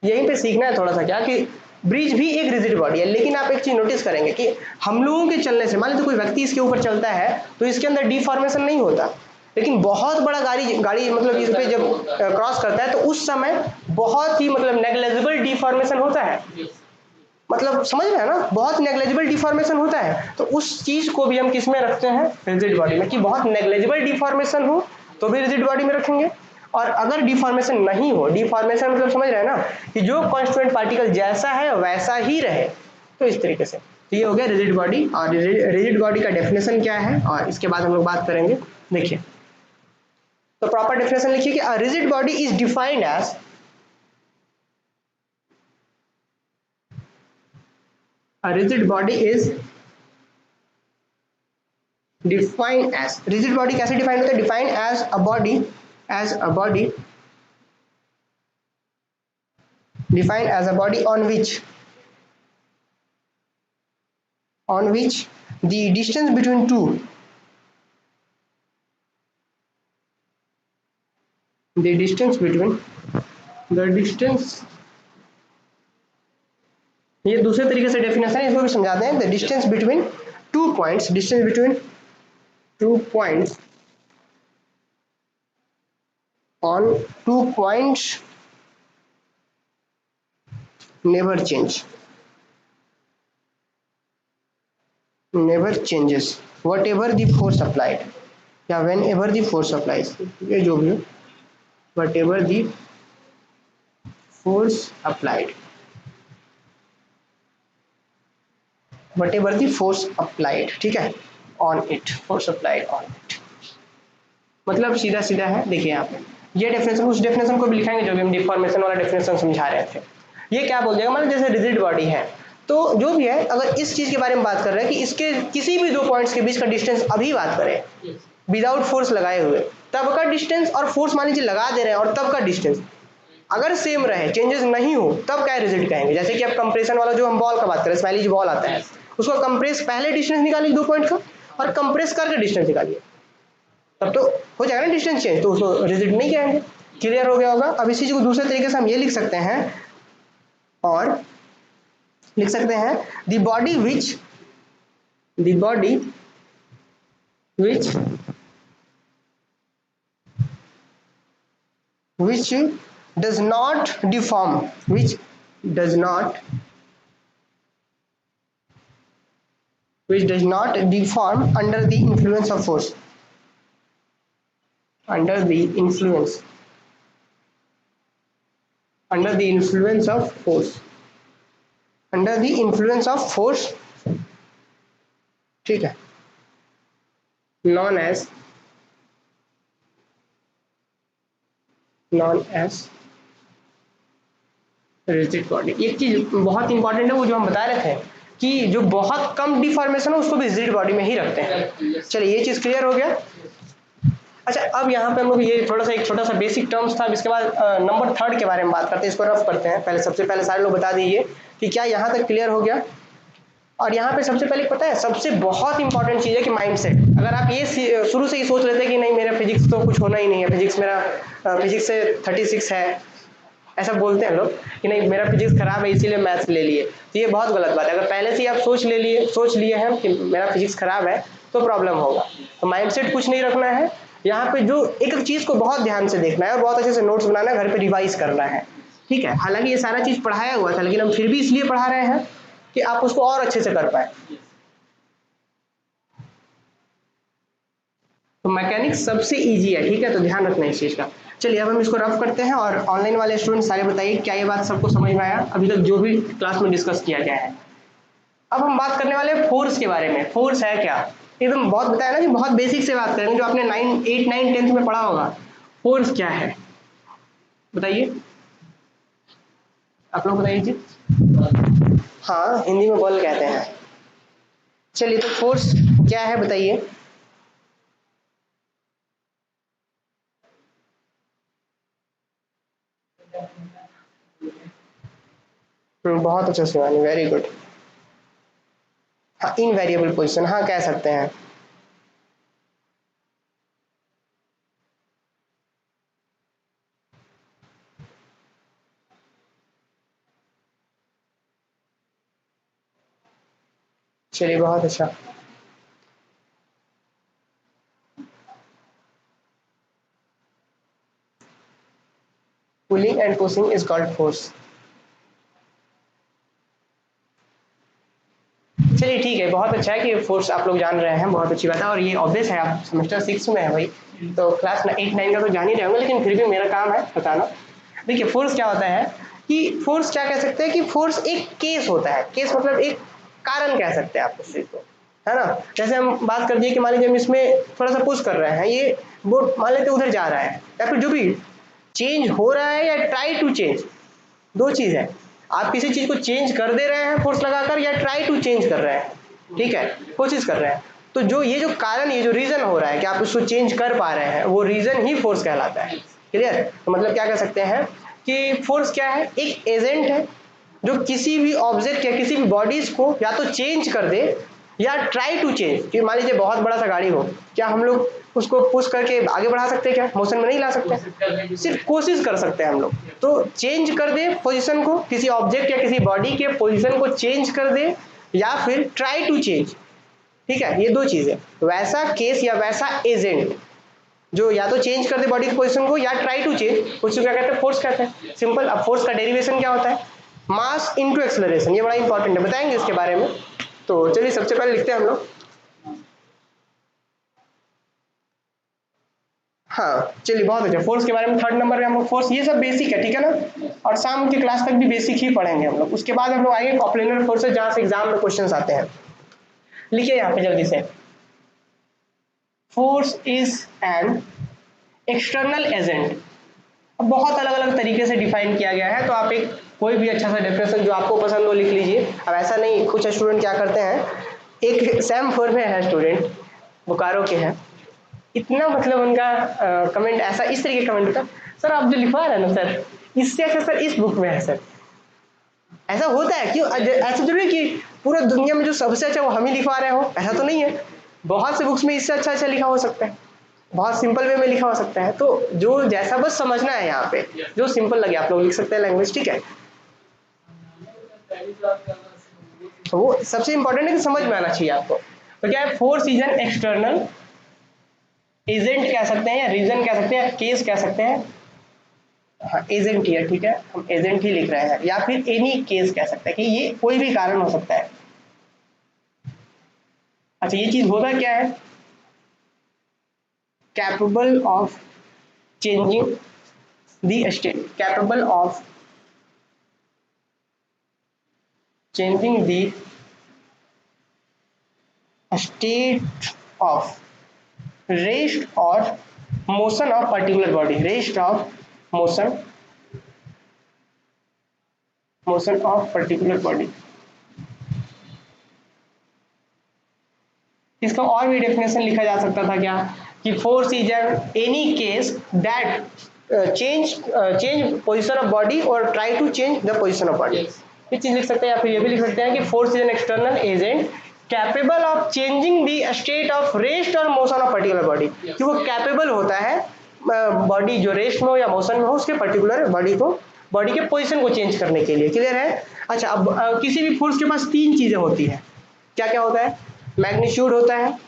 यहीं पे सीखना है थोड़ा सा क्या, कि ब्रिज भी एक रिजिड बॉडी है। लेकिन आप एक चीज नोटिस करेंगे कि हम लोगों के चलने से, मान लीजिए कोई व्यक्ति इसके ऊपर चलता है तो इसके अंदर डिफॉर्मेशन नहीं होता, लेकिन बहुत बड़ा गाड़ी गाड़ी मतलब इस पे जब क्रॉस करता है तो उस समय बहुत ही मतलब नेग्लेजिबल डिफॉर्मेशन होता है। मतलब समझ रहे हैं ना, बहुत नेग्लेजिबल डिफॉर्मेशन होता है। तो उस चीज को भी हम किस में रखते हैं, रिजिड बॉडी में, कि बहुत नेग्लेजिबल डिफॉर्मेशन हो तो भी रिजिड बॉडी में रखेंगे। और अगर डिफॉर्मेशन नहीं हो, डिफॉर्मेशन मतलब समझ रहे हैं ना, कि जो कॉन्स्टिट्यूएंट पार्टिकल जैसा है वैसा ही रहे, तो इस तरीके से। तो ये हो गया रिजिड बॉडी। और रिजिड बॉडी का डेफिनेशन क्या है, और इसके बाद हम लोग बात करेंगे। देखिए तो प्रॉपर डेफिनेशन लिखिए कि a rigid body is defined as, a rigid body is defined as, rigid body कैसे डिफाइंड होता है, defined as a body, as a body, defined as a body on which the distance between two, the distance between, the distance, ये दूसरे तरीके से definition है, इसको भी समझाते हैं। The distance between two points, distance between two points on 2 points never change, never changes whatever the force applied, या whenever the force applies, ये जो भी हो, whatever the force applied, whatever the force applied, ठीक है, on it, force applied on it, मतलब सीधा सीधा है। देखिए यहाँ पे ये डेफिनेशन, उस डेफिनेशन को भी लिखाएंगे जो भी हम डिफॉर्मेशन वाला डेफिनेशन समझा रहे थे। ये क्या बोल देगा, मतलब जैसे रिजिड बॉडी है तो जो भी है, अगर इस चीज के बारे में बात कर रहे हैं कि इसके किसी भी 2 पॉइंट्स के बीच का डिस्टेंस अभी बात करें विदाउट फोर्स लगाए हुए, तब का डिस्टेंस, और फोर्स मान लीजिए लगा दे रहे हैं और तब का डिस्टेंस अगर सेम रहे, चेंजेस नहीं हो, तब क्या रिजिड कहेंगे। जैसे कि अब कंप्रेशन वाला जो हम बॉल का बात करें, स्माइली बॉल आता है, उसको कंप्रेस पहले डिस्टेंस निकालिए 2 पॉइंट का, और कंप्रेस करके डिस्टेंस निकालिए, तब तो हो जाएगा ना डिस्टेंस चेंज, तो उसको रिजिड नहीं कहेंगे। क्लियर हो गया होगा। अब इसी चीज को दूसरे तरीके से हम ये लिख सकते हैं, और लिख सकते हैं the body which which which does not deform does not deform under the influence of force, under the influence under the influence of force under the influence of force, ठीक है, known as रिजिड बॉडी। एक चीज बहुत important है, वो जो हम बता रहे थे कि जो बहुत कम डिफॉर्मेशन है उसको भी रिजिड बॉडी में ही रखते हैं। चलिए ये चीज क्लियर हो गया। अच्छा, अब यहाँ पे हम लोग ये थोड़ा सा एक छोटा सा बेसिक टर्म्स था। इसके बाद नंबर थर्ड के बारे में बात करते हैं, इसको रफ करते हैं। पहले सबसे पहले सारे लोग बता दीजिए कि क्या यहाँ तक क्लियर हो गया। और यहाँ पे सबसे पहले पता है सबसे बहुत इंपॉर्टेंट चीज़ है कि माइंडसेट। अगर आप ये शुरू से ही सोच लेते हैं कि नहीं मेरा फिजिक्स तो कुछ होना ही नहीं है, फिजिक्स मेरा फिजिक्स से 36 है, ऐसा बोलते हैं लोग कि नहीं मेरा फिजिक्स खराब है इसीलिए मैथ्स ले लिए, तो ये बहुत गलत बात है। अगर पहले से ही आप सोच लिए हैं कि मेरा फिजिक्स खराब है तो प्रॉब्लम होगा। तो माइंडसेट कुछ नहीं रखना है यहाँ पे, जो एक एक चीज़ को बहुत ध्यान से देखना है और बहुत अच्छे से नोट्स बनाना है, घर पे रिवाइज करना है, ठीक है। हालांकि ये सारा चीज़ पढ़ाया हुआ था लेकिन हम फिर भी इसलिए पढ़ा रहे हैं कि आप उसको और अच्छे से कर पाए। तो मैकेनिक्स सबसे इजी है, ठीक है, तो ध्यान रखना इस चीज़ का। चलिए अब हम इसको रफ करते हैं, और ऑनलाइन वाले स्टूडेंट सारे बताइए क्या ये बात सबको समझ में आया अभी तक जो भी क्लास में डिस्कस किया गया है। अब हम बात करने वाले हैं फोर्स के बारे में। फोर्स है क्या, एकदम बहुत बताया ना कि बहुत बेसिक से बात करेंगे, जो आपने 8, 9, 10 में पढ़ा होगा। फोर्स क्या है बताइए, आप लोग बताइए जी। हाँ, हिंदी में बल कहते हैं। चलिए तो फोर्स क्या है बताइए। बहुत अच्छा शिवानी, वेरी गुड। हाँ, इनवेरिएबल पोजीशन, हाँ कह सकते हैं। चलिए बहुत अच्छा। Pulling and pushing is called force. चलिए ठीक है, बहुत अच्छा है कि फोर्स आप लोग जान रहे हैं, बहुत अच्छी बात है। और ये ऑब्वियस है, आप सेमेस्टर 6 में है भाई, तो क्लास 8, 9 का तो जान ही रहे होंगे, लेकिन फिर भी मेरा काम है बताना। देखिए फोर्स क्या होता है कि फोर्स क्या कह सकते हैं कि फोर्स एक केस होता है। केस मतलब एक कारण कह सकते हैं आप उस चीज को, है ना। जैसे हम बात कर दिए कि मान लीजिए हम इसमें थोड़ा सा पुश कर रहे हैं, ये बोट मान लेते उधर जा रहा है, या फिर जो भी चेंज हो रहा है या ट्राई टू चेंज, दो चीज है। आप किसी चीज को चेंज कर दे रहे हैं फोर्स लगाकर, या ट्राई टू चेंज कर रहे हैं, ठीक है, कोशिश कर रहे हैं। तो जो ये जो कारण, ये जो रीजन हो रहा है कि आप उसको चेंज कर पा रहे हैं, वो रीजन ही फोर्स कहलाता है। क्लियर। तो मतलब क्या कह सकते हैं कि फोर्स क्या है, एक एजेंट है जो किसी भी ऑब्जेक्ट या किसी भी बॉडीज को या तो चेंज कर दे या ट्राई टू चेंज। कि मान लीजिए बहुत बड़ा सा गाड़ी हो, क्या हम लोग उसको पुश करके आगे बढ़ा सकते हैं? क्या मोशन में नहीं ला सकते, सिर्फ कोशिश कर सकते हैं हम लोग। तो चेंज कर दे पोजीशन को, किसी ऑब्जेक्ट या किसी बॉडी के पोजीशन को चेंज कर दे, या फिर ट्राई टू चेंज, ठीक है, ये दो चीजें। वैसा केस या वैसा एजेंट जो या तो चेंज कर दे बॉडी की पोजीशन को या ट्राई टू चेंज, उसको क्या कहते हैं, फोर्स कहते हैं। सिंपल। अब फोर्स का डेरिवेशन क्या होता है, मास इनटू एक्सेलरेशन। ये बड़ा इंपॉर्टेंट है, बताएंगे इसके बारे में। तो चलिए सबसे पहले लिखते हैं हम लोग। हाँ चलिए बहुत अच्छा, फोर्स के बारे में थर्ड नंबर में हम लोग फोर्स, ये सब बेसिक है, ठीक है ना। और शाम की क्लास तक भी बेसिक ही पढ़ेंगे हम लोग। उसके बाद हम लोग आएंगे कॉप्लेनर फोर्सेस, जहाँ से एग्जाम में क्वेश्चंस आते हैं। लिखिए यहाँ पे जल्दी से, force is an external agent. अब बहुत अलग अलग तरीके से डिफाइन किया गया है, तो आप एक कोई भी अच्छा सा डेफिनेशन जो आपको पसंद हो लिख लीजिए। अब ऐसा नहीं, कुछ स्टूडेंट क्या करते हैं, एक सैम 4 में है स्टूडेंट, बोकारो के हैं, इतना मतलब उनका कमेंट ऐसा इस तरीके का कमेंट होता है, सर आप जो लिखवा रहे हैं ना सर, इससे अच्छा सर इस बुक में है सर। ऐसा होता है क्यों? ऐसा जरूरी कि पूरा दुनिया में जो सबसे अच्छा वो हम ही लिखवा रहे हो, ऐसा तो नहीं है। बहुत से बुक्स में इससे अच्छा अच्छा लिखा हो सकता है। बहुत सिंपल वे में लिखा हो सकता है, तो जो जैसा बस समझना है यहाँ पे, जो सिंपल लगे आप लोग लिख सकते हैं लैंग्वेज, ठीक है। तो वो सबसे इंपॉर्टेंट है कि समझ में आना चाहिए आपको। तो क्या है, force is an external agent कह सकते हैं, या रीजन कह सकते हैं, केस कह सकते हैं। हाँ एजेंट ही है, ठीक है, हम एजेंट ही लिख रहे हैं, या फिर एनी केस कह सकते हैं कि ये कोई भी कारण हो सकता है। अच्छा ये चीज होता क्या है, capable of changing the state, capable of changing the state of rest और motion of particular body, rest of motion, motion of particular body. इसका और भी डेफिनेशन लिखा जा सकता था क्या, कि force is any case that change position of body और try to change the position of body. ये चीज लिख सकते हैं, या फिर ये भी लिख सकते हैं कि force is an external agent capable of changing the state of rest और मोशन ऑफ पर्टिकुलर बॉडी, कि वो कैपेबल होता है बॉडी जो रेस्ट में हो या मोशन में हो उसके पर्टिकुलर बॉडी को, बॉडी के पोजीशन को चेंज करने के लिए। क्लियर है। अच्छा अब किसी भी फोर्स के पास तीन चीजें होती है, क्या क्या होता है, मैग्नीट्यूड होता है,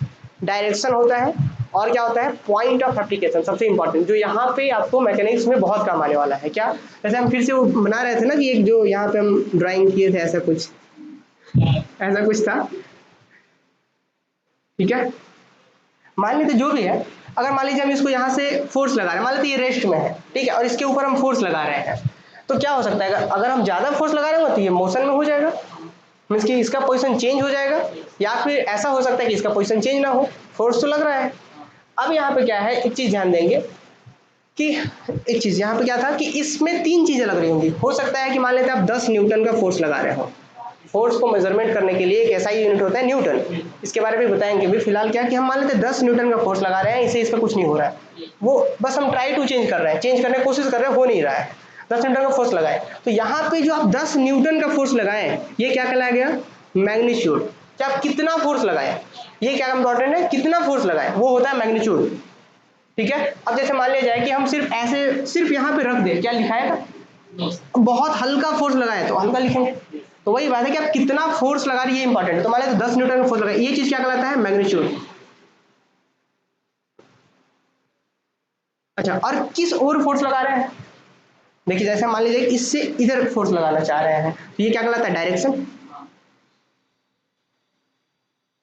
डायरेक्शन होता है, और क्या होता है, पॉइंट ऑफ एप्लीकेशन। सबसे इंपॉर्टेंट जो यहाँ पे आपको मैकेनिक्स में बहुत काम आने वाला है, क्या, जैसे हम फिर से वो बना रहे थे ना कि एक जो यहाँ पे हम ड्राइंग किए थे, ऐसा कुछ था, ठीक है। मान लेते जो भी है, अगर मान लीजिए हम इसको यहाँ से फोर्स लगा रहे हैं, मान लेते ये रेस्ट में है, ठीक है, और इसके ऊपर हम फोर्स लगा रहे हैं, तो क्या हो सकता है, अगर हम ज्यादा फोर्स लगा रहे हो तो ये मोशन में हो जाएगा, मीन्स कि इसका पोजीशन चेंज हो जाएगा, या फिर ऐसा हो सकता है कि इसका पोजीशन चेंज ना हो, फोर्स तो लग रहा है। अब यहाँ पे क्या है, एक चीज ध्यान देंगे कि एक चीज यहाँ पे क्या था कि इसमें तीन चीजें लग रही होंगी। हो सकता है कि मान लेते हैं आप 10 न्यूटन का फोर्स लगा रहे हो, फोर्स को मेजरमेंट करने के लिए एक ऐसा ही यूनिट होता है न्यूटन, इसके बारे में बताएंगे भी। फिलहाल क्या कि हम मान लेते हैं 10 न्यूटन का फोर्स लगा रहे हैं, इससे इसका कुछ नहीं हो रहा है, वो बस हम ट्राई टू चेंज कर रहे हैं, चेंज करने की कोशिश कर रहे हैं, हो नहीं रहा है, 10 न्यूटन का फोर्स लगाए, तो यहाँ पे जो आप 10 न्यूटन का फोर्स लगाए ये क्या कहलाया गया, मैग्नीट्यूड। क्या आप कितना फोर्स लगाए, ये क्या इंपॉर्टेंट है, कितना फोर्स लगाए वो होता है मैग्नीट्यूड, ठीक है। अब जैसे मान लिया जाए कि हम सिर्फ ऐसे सिर्फ यहाँ पे रख दे, क्या लिखाया था, बहुत हल्का फोर्स लगाए तो हल्का लिखेंगे, तो वही बात है कि आप कितना फोर्स लगा रहे हैं ये इंपॉर्टेंट है। तो मान लेते 10 न्यूटन का फोर्स लगाए, ये चीज क्या कहलाता है, मैग्नीट्यूड। अच्छा और किस ओर फोर्स लगा रहे हैं, देखिए जैसे मान लीजिए इससे इधर फोर्स लगाना चाह रहे हैं, तो ये क्या कहलाता है, डायरेक्शन,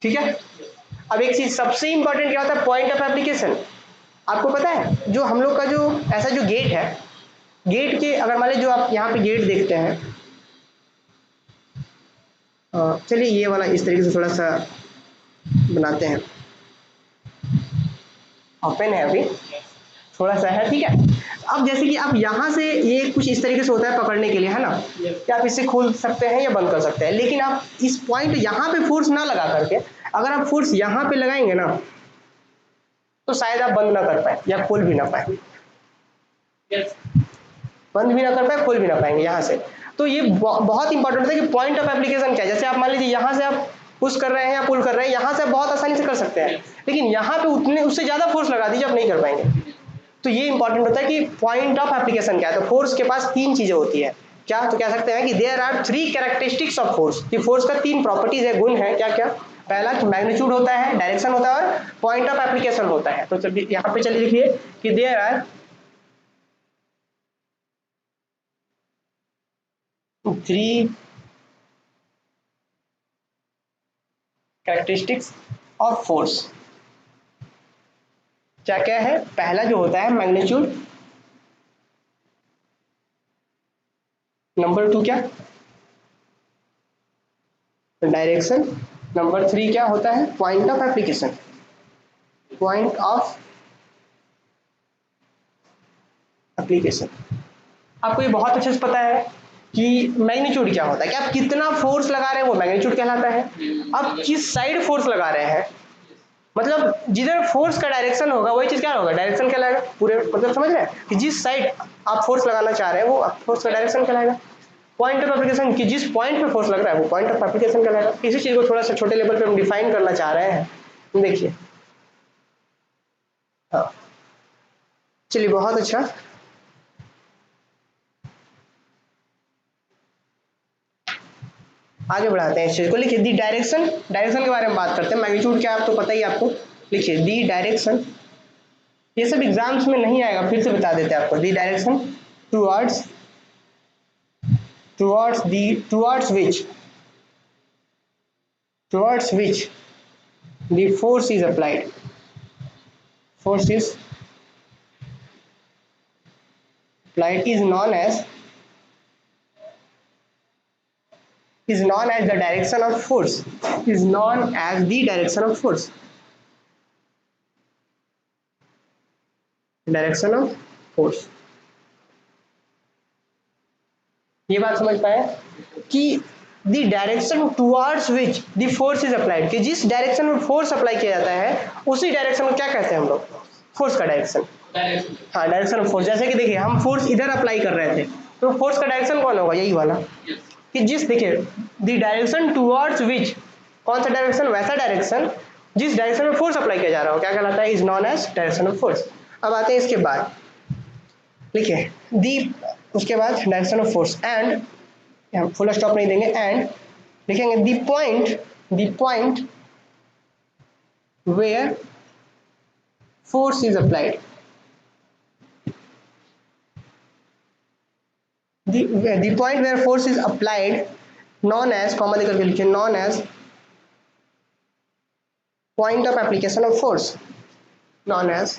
ठीक है। अब एक चीज सबसे इंपॉर्टेंट क्या होता है, पॉइंट ऑफ एप्लीकेशन। आपको पता है जो हम लोग का जो ऐसा जो गेट है, गेट के अगर मान लीजिए जो आप यहाँ पे गेट देखते हैं, चलिए ये वाला इस तरीके से थोड़ा सा बनाते हैं, ओपन है अभी थोड़ा सा है, ठीक है। अब जैसे कि आप यहाँ से ये कुछ इस तरीके से होता है पकड़ने के लिए, है ना, कि आप इसे खोल सकते हैं या बंद कर सकते हैं, लेकिन आप इस पॉइंट यहाँ पे फोर्स ना लगा करके अगर आप फोर्स यहाँ पे लगाएंगे ना, तो शायद आप बंद ना कर पाए या खोल भी ना पाए, बंद भी ना कर पाए खोल भी ना पाएंगे यहाँ से। तो ये बहुत इंपॉर्टेंट है कि पॉइंट ऑफ एप्लीकेशन क्या है। जैसे आप मान लीजिए यहाँ से आप पुश कर रहे हैं या पुल कर रहे हैं, यहाँ से आप बहुत आसानी से कर सकते हैं, लेकिन यहाँ पे उतने उससे ज्यादा फोर्स लगा दीजिए आप नहीं कर पाएंगे। तो ये इंपॉर्टेंट होता है कि पॉइंट ऑफ एप्लीकेशन क्या है। तो फोर्स के पास तीन चीजें होती है, क्या, तो कह सकते हैं कि there are 3 characteristics of force, कि फोर्स का 3 प्रॉपर्टीज है, गुण है, क्या क्या, पहला कि मैग्नीट्यूड होता है, डायरेक्शन होता है और पॉइंट ऑफ एप्लीकेशन होता है। तो चलिए यहाँ पे चलिए लिखिए कि there are 3 characteristics of force. क्या क्या है, पहला जो होता है मैग्नीट्यूड, नंबर 2 क्या, डायरेक्शन, नंबर 3 क्या होता है, point of application, point of application. आपको ये बहुत अच्छे से पता है कि मैग्नीट्यूड क्या होता है, कि आप कितना फोर्स लगा रहे हैं वो मैग्नीट्यूड कहलाता है। आप किस साइड फोर्स लगा रहे हैं, मतलब जिधर फोर्स का डायरेक्शन होगा वही चीज क्या होगा, डायरेक्शन कहलाएगा, पूरे मतलब समझ रहे हैं कि जिस साइड आप फोर्स लगाना चाह रहे हैं वो फोर्स का डायरेक्शन कहलाएगा। पॉइंट ऑफ एप्लीकेशन कि जिस पॉइंट पे फोर्स लग रहा है वो पॉइंट ऑफ एप्लीकेशन कहलाएगा। इसी चीज को थोड़ा सा छोटे लेवल पे हम डिफाइन करना चाह रहे हैं, देखिए हाँ चलिए बहुत अच्छा। आगे बढ़ाते हैं इस चीज को। लिखिए दी डायरेक्शन, डायरेक्शन के बारे में बात करते हैं। मैग्नीट्यूड क्या है तो पता ही आपको। लिखिए दी डायरेक्शन, ये सब एग्जाम्स में नहीं आएगा, फिर से बता देते हैं आपको। The direction towards, towards which the force is applied, force is applied is known as the direction of force, is known as the direction of force, direction of force. ये बात समझ पाए कि the direction towards which the force is applied, कि जिस direction में force apply किया जाता है उसी डायरेक्शन को क्या कहते हैं हम लोग? फोर्स का डायरेक्शन। हाँ डायरेक्शन ऑफ फोर्स। जैसे कि देखिए हम फोर्स इधर अप्लाई कर रहे थे तो फोर्स का डायरेक्शन कौन होगा? यही वाला। कि जिस, देखिए द डायरेक्शन टुवर्ड्स विच, कौन सा डायरेक्शन? वैसा डायरेक्शन जिस डायरेक्शन में फोर्स अप्लाई किया जा रहा हो, क्या कहलाता है? Is known as direction of force. अब आते हैं इसके बाद, लिखिए दी, उसके बाद direction of force and, full stop नहीं देंगे, एंड लिखेंगे the point where force is applied, the point where force is applied known as, comma देकर के लिखिए, known as point of application of force, known as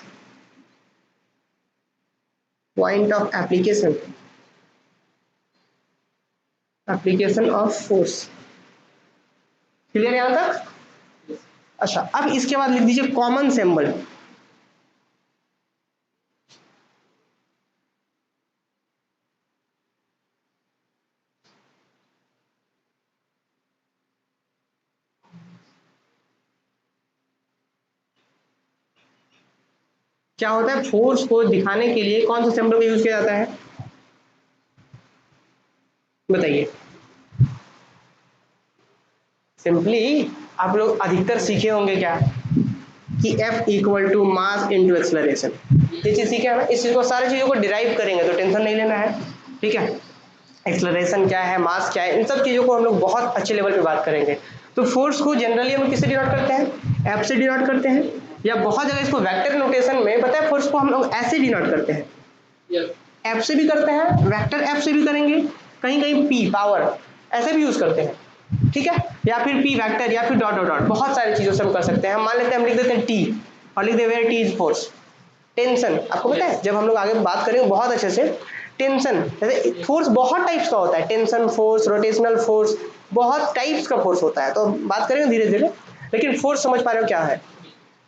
point of application of force। Clear यहां तक? अच्छा अब इसके बाद लिख दीजिए कॉमन सिंबल। क्या होता है? फोर्स को दिखाने के लिए कौन सा सिंबल का यूज किया जाता है? बताइए। सिंपली आप लोग अधिकतर सीखे होंगे क्या कि F equal to mass into acceleration. ये चीज सीखे हैं। इस चीज को, सारी चीजों को डिराइव करेंगे तो टेंशन नहीं लेना है, ठीक है। एक्सलरेशन क्या है, मास क्या है, इन सब चीजों को हम लोग बहुत अच्छे लेवल पे बात करेंगे। तो फोर्स को जनरली हम किससे डिनोट करते हैं? F से डिनोट करते हैं, या बहुत जगह इसको वेक्टर नोटेशन में, पता है फोर्स को हम लोग ऐसे डिनोट करते हैं। F से भी करते हैं, वेक्टर F से भी करेंगे, कहीं कहीं P पावर ऐसे भी यूज करते हैं, ठीक है, या फिर P वेक्टर, या फिर डॉट डॉट डॉट, बहुत सारी चीजों से हम कर सकते हैं। हम मान लेते हैं, हम लिख देते हैं T और लिख दे where T is force. Tension, आपको पता है जब हम लोग आगे बात करेंगे बहुत अच्छे से, टेंशन जैसे फोर्स बहुत टाइप्स का होता है, टेंशन फोर्स, रोटेशनल फोर्स, बहुत टाइप्स का फोर्स होता है, तो बात करेंगे धीरे धीरे, लेकिन फोर्स समझ पा रहे हो क्या है?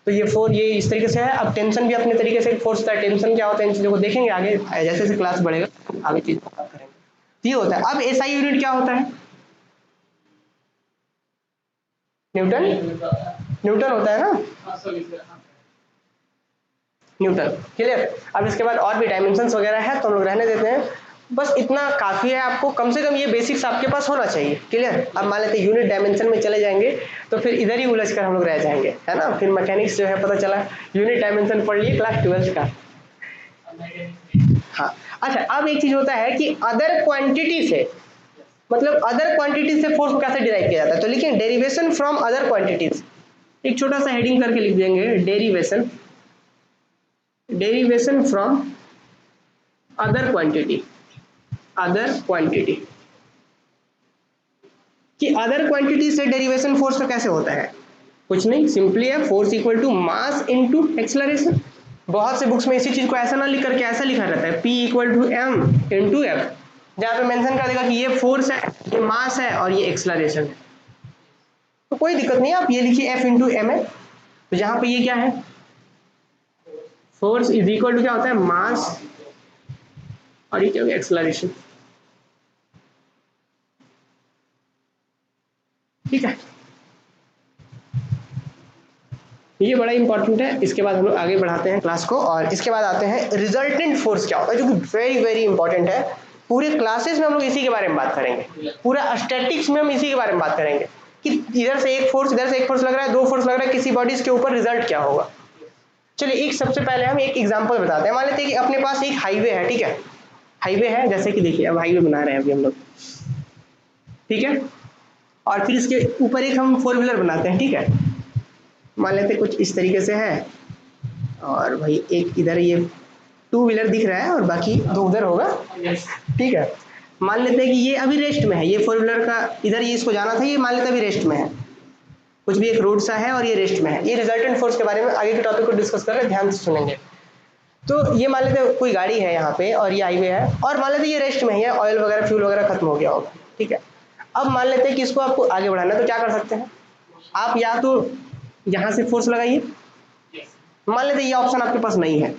तो ये फोर्स ये इस तरीके से है। अब टेंशन भी अपने तरीके से एक फोर्स होता है। टेंशन क्या होता है इन चीजों को देखेंगे आगे, जैसे जैसे क्लास बढ़ेगा आगे चीज बात करेंगे। ये होता है। अब एसआई यूनिट क्या होता है? न्यूटन, न्यूटन होता है ना, न्यूटन। क्लियर? अब इसके बाद और भी डायमेंशंस वगैरह है तो हम लोग रहने देते हैं, बस इतना काफी है आपको, कम से कम ये बेसिक्स आपके पास होना चाहिए। क्लियर? अब मान लेते हैं यूनिट डायमेंशन में चले जाएंगे तो फिर इधर ही उलझ कर हम लोग रह जाएंगे, है ना। फिर मैकेनिक्स जो है पता चला यूनिट डायमेंशन पढ़ लिए क्लास 12 का। हाँ अच्छा, अब एक चीज होता है कि अदर क्वांटिटी से, मतलब अदर क्वांटिटी से फोर्स को कैसे डिराइव किया जाता है? तो लिखिए डेरिवेशन फ्रॉम अदर क्वांटिटीज, एक छोटा सा हेडिंग करके लिख देंगे, derivation, derivation from other quantity, other quantity. कि अदर क्वांटिटी से डेरिवेशन फोर्स का कैसे होता है? कुछ नहीं, सिंपली है force equal to mass into acceleration. बहुत से बुक्स में इसी चीज को ऐसा ना लिख करके ऐसा लिखा रहता है, P equal to M into F, जहां पे मेंशन कर देगा कि ये फोर्स है, ये मास है और ये एक्सेलरेशन है। तो कोई दिक्कत नहीं, आप ये लिखिए F इंटू एम है, तो जहां पे ये क्या है, फोर्स इज इक्वल टू क्या होता है, मास, और ये क्या होगा, एक्सेलरेशन। ठीक है, ये बड़ा इंपॉर्टेंट है। इसके बाद हम लोग आगे बढ़ाते हैं क्लास को, और इसके बाद आते हैं रिजल्टेंट फोर्स क्या होता है, जो कि वेरी वेरी इंपॉर्टेंट है। पूरे क्लासेस में हम लोग इसी के बारे में बात करेंगे, पूरा स्टैटिक्स में हम इसी के बारे में बात करेंगे कि इधर से एक फोर्स, इधर से एक फोर्स लग रहा है, दो फोर्स लग रहा है किसी बॉडीज के ऊपर, रिजल्ट क्या होगा। चलिए एक सबसे पहले हम एक एग्जांपल बताते हैं। मान लेते हैं कि अपने पास एक हाईवे है, ठीक है, हाईवे है, जैसे कि देखिए अब हाईवे बना रहे हैं अभी हम लोग, ठीक है, और फिर इसके ऊपर एक हम फोर व्हीलर बनाते हैं, ठीक है, मान लेते हैं कुछ इस तरीके से है, और भाई एक इधर ये टू व्हीलर दिख रहा है और बाकी दो उधर होगा, ठीक है। मान लेते हैं कि ये अभी रेस्ट में है, ये फोर व्हीलर का इधर ये इसको जाना था, ये मान लेते हैं अभी रेस्ट में है, कुछ भी एक रोड सा है और ये रेस्ट में है। ये रिजल्टेंट फोर्स के बारे में आगे के टॉपिक को डिस्कस कर रहे हैं, ध्यान से सुनेंगे। तो ये मान लेते हैं कोई गाड़ी है यहाँ पे और ये हाईवे है, और मान लेते हैं ये रेस्ट में ही है, ऑयल वगैरह फ्यूल वगैरह खत्म हो गया होगा, ठीक है। अब मान लेते हैं कि इसको आपको आगे बढ़ाना है, तो क्या कर सकते हैं आप, या तो यहाँ से फोर्स लगाइए, मान लेते हैं ये ऑप्शन आपके पास नहीं है,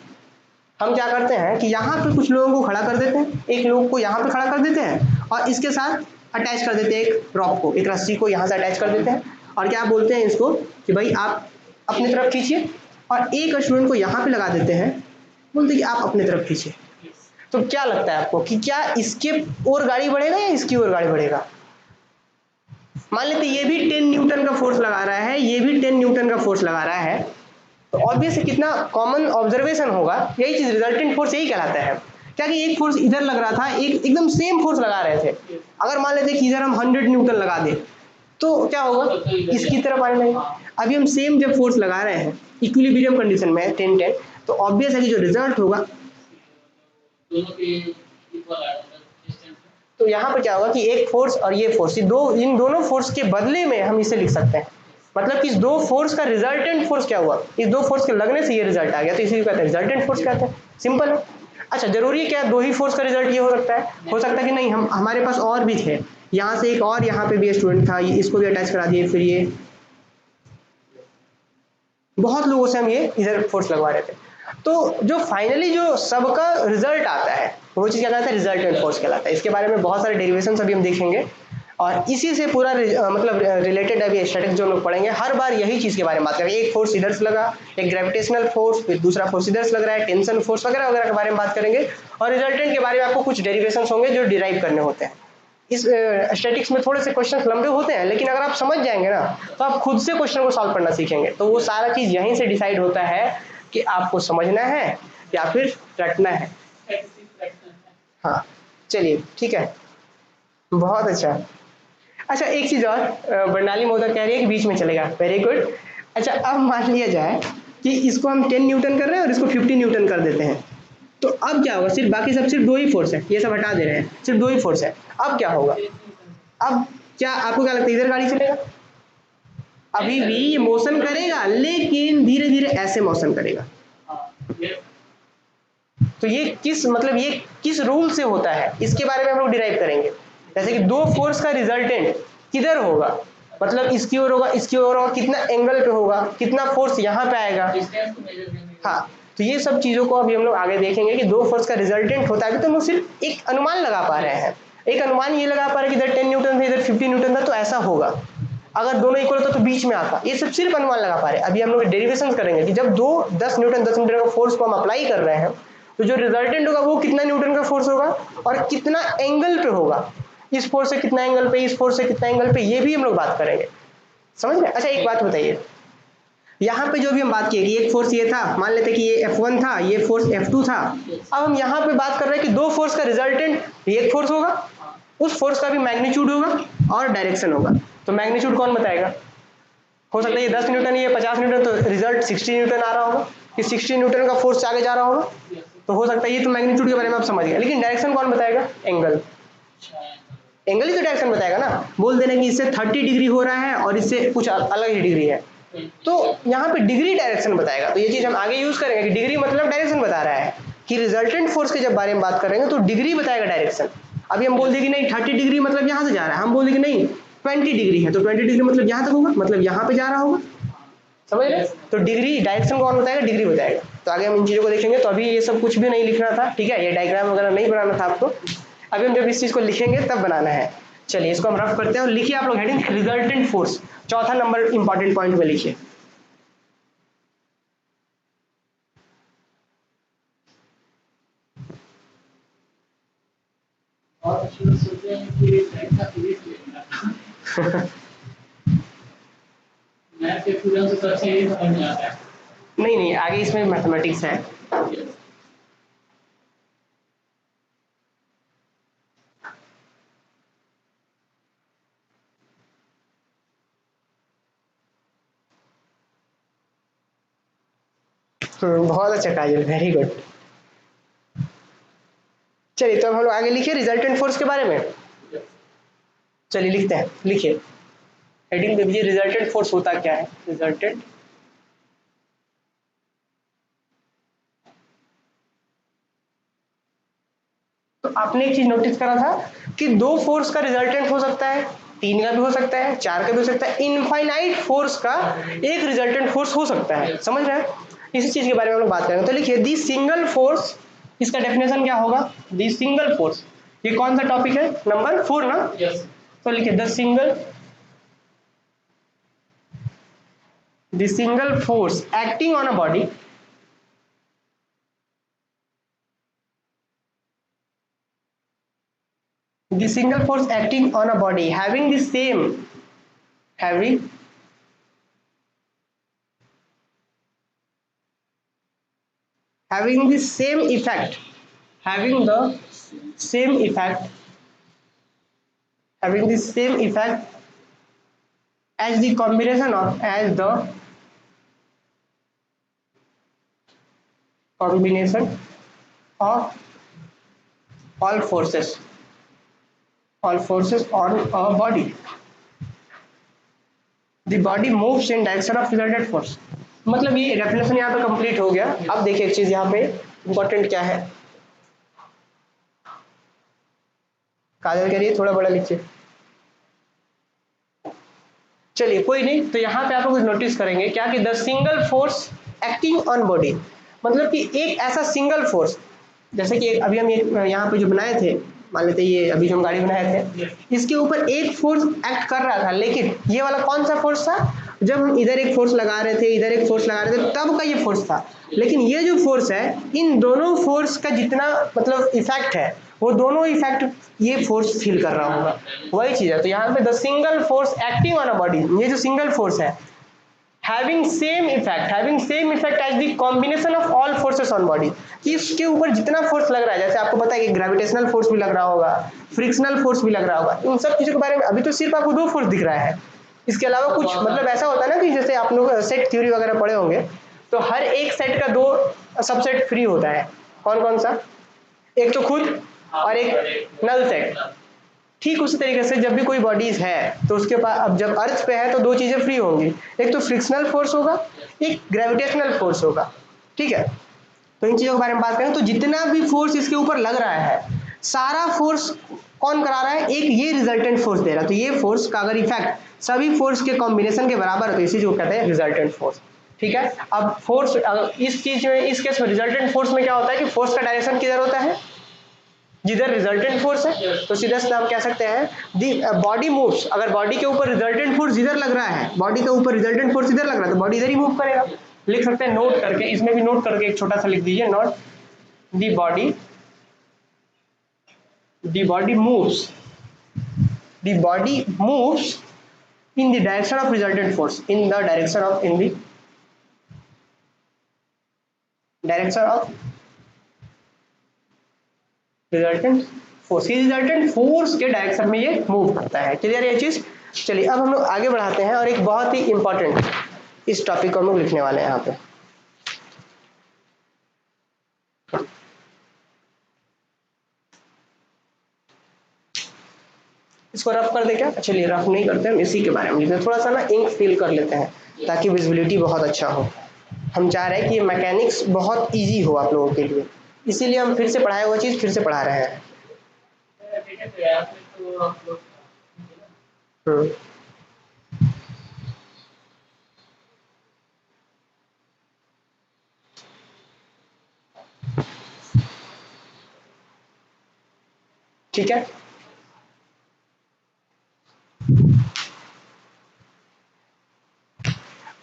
हम क्या करते हैं कि यहाँ पे कुछ लोगों को खड़ा कर देते हैं, एक लोग को यहाँ पे खड़ा कर देते हैं और इसके साथ अटैच कर देते हैं एक रॉप को, एक रस्सी को यहाँ से अटैच कर देते हैं, और क्या बोलते हैं इसको कि भाई आप अपनी तरफ खींचिए, और एक स्टूडेंट को यहाँ पे लगा देते हैं, बोलते हैं कि आप अपनी तरफ खींचिए। तो क्या लगता है आपको कि क्या इसके और गाड़ी बढ़ेगा या इसकी ओर गाड़ी बढ़ेगा? मान लेते ये भी 10 न्यूटन का फोर्स लगा रहा है, ये भी 10 न्यूटन का फोर्स लगा रहा है, तो ऑब्वियसली कितना कॉमन ऑब्जर्वेशन होगा, यही चीज रिजल्टेंट फोर्स यही कहलाता है। क्या कि एक फोर्स इधर लग रहा था, एक एकदम सेम फोर्स लगा रहे थे, अगर मान लेते कि इधर हम 100 न्यूटन लगा दे तो क्या होगा, इसकी तरफ आने लगेगा। अभी हम सेम जब फोर्स लगा रहे हैं इक्विलिब्रियम कंडीशन में 10-10, तो ऑब्वियस है कि जो रिजल्ट होगा, तो यहाँ पे क्या होगा कि एक फोर्स और ये फोर्स, इन दोनों फोर्स के बदले में हम इसे लिख सकते हैं, मतलब कि इस दो फोर्स का रिजल्टेंट फोर्स क्या हुआ, इस दो फोर्स के लगने से ये रिजल्ट आ गया, तो इसी को कहते हैं रिजल्टेंट फोर्स कहते हैं। सिंपल है। अच्छा जरूरी है क्या दो ही फोर्स का रिजल्ट ये हो सकता है? हो सकता है कि नहीं, हम हमारे पास और भी थे, यहाँ से एक और यहाँ पे भी स्टूडेंट था, इसको भी अटैच करा दिए, फिर ये बहुत लोगों से हम ये इधर फोर्स लगवा रहे थे। तो जो फाइनली जो सबका रिजल्ट आता है वो चीज क्या कहलाता है, रिजल्टेंट फोर्स कहलाता है। इसके बारे में बहुत सारे डेरिवेशंस अभी हम देखेंगे, और इसी से पूरा मतलब रिलेटेड अभी स्टैटिक्स जो हम लोग पढ़ेंगे, हर बार यही चीज के बारे में बात करेंगे। एक फोर्स इधर से लगा, एक ग्रेविटेशनल फोर्स, फिर दूसरा फोर्स इधर से लग रहा है, टेंशन फोर्स वगैरह वगैरह के बारे में बात करेंगे, और रिजल्टेंट के बारे में आपको कुछ डेरिवेशंस होंगे जो डिराइव करने होते हैं। इस स्टैटिक्स में थोड़े से क्वेश्चन लंबे होते हैं, लेकिन अगर आप समझ जाएंगे ना तो आप खुद से क्वेश्चन को सॉल्व करना सीखेंगे। तो वो सारा चीज यहीं से डिसाइड होता है कि आपको समझना है या फिर रटना है। हाँ चलिए ठीक है, बहुत अच्छा। अच्छा एक चीज और, बरनाली महोदय कह रही है कि बीच में चलेगा, वेरी गुड। अच्छा अब मान लिया जाए कि इसको हम 10 न्यूटन कर रहे हैं और इसको 50 न्यूटन कर देते हैं, तो अब क्या होगा, सिर्फ बाकी सब सिर्फ दो ही फोर्स है, ये सब हटा दे रहे हैं, सिर्फ दो ही फोर्स है। अब क्या होगा, अब क्या आपको क्या लगता है इधर गाड़ी चलेगा? अभी भी ये मोशन करेगा, लेकिन धीरे धीरे ऐसे मोशन करेगा। तो ये किस मतलब ये किस रूल से होता है, इसके बारे में हम लोग डिराइव करेंगे। जैसे कि दो फोर्स का रिजल्टेंट किधर होगा, मतलब इसकी ओर होगा, इसकी ओर होगा, कितना एंगल पे होगा, कितना फोर्स यहाँ पे आएगा। हाँ तो ये सब चीजों को अभी हम लोग आगे देखेंगे कि दो फोर्स का रिजल्टेंट होता है। अभी तो हम लोग सिर्फ एक अनुमान लगा पा रहे हैं, एक अनुमान ये लगा पा रहे हैं कि इधर 10 न्यूटन था, इधर 50 न्यूटन था, तो ऐसा होगा। अगर दोनों इक्वल होता तो बीच में आता, ये सब सिर्फ अनुमान लगा पा रहे हैं। अभी हम लोग डेरिवेशंस करेंगे कि जब दो 10 न्यूटन का फोर्स को हम अप्लाई कर रहे हैं, तो जो रिजल्टेंट होगा वो कितना न्यूटन का फोर्स होगा और कितना एंगल पे होगा, इस फोर्स से कितना एंगल पे, इस फोर्स से कितना एंगल पे, ये भी हम लोग बात करेंगे। समझ गए? अच्छा एक बात बताइए, यहाँ पे जो भी हम बात किए कि एक फोर्स ये था, मान लेते कि ये F1 था, ये फोर्स F2 था। अब हम यहाँ पे बात कर रहे हैं कि दो फोर्स का रिजल्टेंट एक फोर्स होगा, उस फोर्स का भी मैग्नीट्यूड होगा और डायरेक्शन होगा। तो मैग्नीट्यूड कौन बताएगा? हो सकता है ये 10 न्यूटन, ये 50 न्यूटन, तो रिजल्ट 60 न्यूटन आ रहा होगा कि 60 न्यूटन का फोर्स आगे जा रहा होगा, तो हो सकता है ये तो मैग्नीट्यूड के बारे में आप समझ गए। लेकिन डायरेक्शन कौन बताएगा? एंगल। एंगल ही तो डायरेक्शन बताएगा ना। बोल देना कि इससे 30 डिग्री हो रहा है और इससे कुछ अलग ही डिग्री है, तो यहाँ पे डिग्री डायरेक्शन बताएगा। तो ये चीज हम आगे यूज करेंगे कि डिग्री मतलब डायरेक्शन बता रहा है, कि रिजल्टेंट फोर्स के जब बारे में बात करेंगे तो डिग्री बताएगा डायरेक्शन। अभी हम बोल दें कि नहीं 30 डिग्री मतलब यहाँ से जा रहा है, हम बोल दें कि नहीं 20 डिग्री है, तो 20 डिग्री मतलब यहाँ तक होगा, मतलब यहाँ पे जा रहा होगा। समझ रहे? तो डिग्री डायरेक्शन कौन बताएगा? डिग्री बताएगा। तो आगे हम इन चीजों को देखेंगे। तो अभी ये सब कुछ भी नहीं लिखना था, ठीक है, ये डायग्राम वगैरह नहीं बनाना था आपको। अभी हम जब इस चीज को लिखेंगे तब बनाना है। चलिए इसको हम रफ करते हैं और लिखिए आप लोग हेडिंग रिजल्टेंट फोर्स, चौथा नंबर इंपॉर्टेंट पॉइंट में लिखिए। मैथ के स्टूडेंट को सबसे यही समझ में आता है। नहीं नहीं, आगे इसमें मैथमेटिक्स है। बहुत अच्छा काजल, वेरी गुड। चलिए तो अब हम लोग आगे लिखिए रिजल्टेंट फोर्स के बारे में। चलिए लिखते हैं, लिखिए। हेडिंग दे दीजिए रिजल्टेंट फोर्स होता क्या है। रिजल्टेंट, तो आपने एक चीज नोटिस करा था कि दो फोर्स का रिजल्टेंट हो सकता है, तीन का भी हो सकता है, चार का भी हो सकता है, इनफाइनाइट फोर्स का एक रिजल्टेंट फोर्स हो सकता है। समझ रहे हैं? इसी चीज के बारे में हम लोग बात करेंगे। तो लिखिए दी सिंगल फोर्स, इसका डेफिनेशन क्या होगा? दी सिंगल फोर्स, ये कौन सा टॉपिक है? नंबर 4 ना? यस। तो लिखिए the single force acting on a body, the single force acting on a body having the same, having having the same effect, having the same effect, having the same effect as the combination of, as the combination of all forces, all forces on a body, the body moves in direction of resultant force। मतलब ये definition यहाँ पे complete हो गया। अब देखिए एक चीज यहाँ पे इंपॉर्टेंट क्या है, काजल के लिए थोड़ा बड़ा लिखिए। चलिए कोई नहीं, तो यहाँ पे आप लोग नोटिस करेंगे क्या कि the single force acting on body, मतलब कि एक ऐसा सिंगल फोर्स, जैसे कि अभी हम यहाँ पे जो बनाए थे, मान लेते ये अभी जो हम गाड़ी बनाए थे, इसके ऊपर एक फोर्स एक्ट कर रहा था, लेकिन ये वाला कौन सा फोर्स था? जब हम इधर एक फोर्स लगा रहे थे, इधर एक फोर्स लगा रहे थे, तब का ये फोर्स था। लेकिन ये जो फोर्स है, इन दोनों फोर्स का जितना मतलब इफेक्ट है, वो दोनों इफेक्ट ये फोर्स फील कर रहा होगा, वही चीज है। तो यहाँ पे the single force acting on a body, ये जो सिंगल फोर्स है, having same effect as the combination of all forces on body, कि इसके ऊपर जितना फोर्स लग रहा है, जैसे आपको पता है कि ग्रेविटेशनल फोर्स भी लग रहा होगा, फ्रिक्शनल फोर्स भी लग रहा होगा, इन सब चीजों के बारे में अभी तो सिर्फ आपको दो फोर्स दिख रहा है, इसके अलावा कुछ मतलब ऐसा होता है ना कि जैसे आप लोग सेट थ्योरी वगैरह पढ़े होंगे, तो हर एक सेट का दो सबसेट फ्री होता है। कौन कौन सा? एक तो खुद, और एक नल सेट। ठीक उसी तरीके से जब भी कोई बॉडीज है, तो उसके पास, अब जब अर्थ पे है तो दो चीजें फ्री होंगी, एक तो फ्रिक्शनल फोर्स होगा, एक ग्रेविटेशनल फोर्स होगा। ठीक है? तो इन चीजों के बारे में बात करें तो जितना भी फोर्स इसके ऊपर लग रहा है, सारा फोर्स कौन करा रहा है? एक ये रिजल्टेंट फोर्स दे रहा है। तो ये फोर्स का अगर इफेक्ट सभी फोर्स के कॉम्बिनेशन के बराबर है, तो इसी को कहते हैं रिजल्टेंट फोर्स। ठीक है? अब फोर्स इस चीज में, इस केस में रिजल्टेंट फोर्स में क्या होता है कि फोर्स का डायरेक्शन किधर होता है? जिधर रिजल्टेंट फोर्स है। तो सीधा सीधा हम कह सकते हैं दी बॉडी मूव्स, अगर बॉडी के ऊपर रिजल्टेंट फोर्स इधर लग रहा है, बॉडी के ऊपर रिजल्टेंट फोर्स इधर लग रहा है, तो बॉडी इधर ही मूव करेगा। लिख सकते हैं नोट करके, इसमें भी नोट करके एक छोटा सा लिख दीजिए, note the body, the body moves, the body moves in the direction of resultant force, in the direction of, in the direction of resultant force, resultant force के डायरेक्शन में ये मूव करता है। क्लियर ये चीज? चलिए अब हम लोग आगे बढ़ाते हैं, और एक बहुत ही इंपॉर्टेंट इस टॉपिक को हम लोग लिखने वाले हैं यहाँ पे। इसको रफ कर दे क्या? चलिए रफ नहीं करते, हम इसी के बारे में लिखते हैं, थोड़ा सा ना इंक फिल कर लेते हैं ताकि विजिबिलिटी बहुत अच्छा हो। हम चाह रहे हैं कि ये मैकेनिक्स बहुत इजी हो आप लोगों के लिए, इसीलिए हम फिर से पढ़ाया हुआ चीज फिर से पढ़ा रहे हैं। हम्म, ठीक है।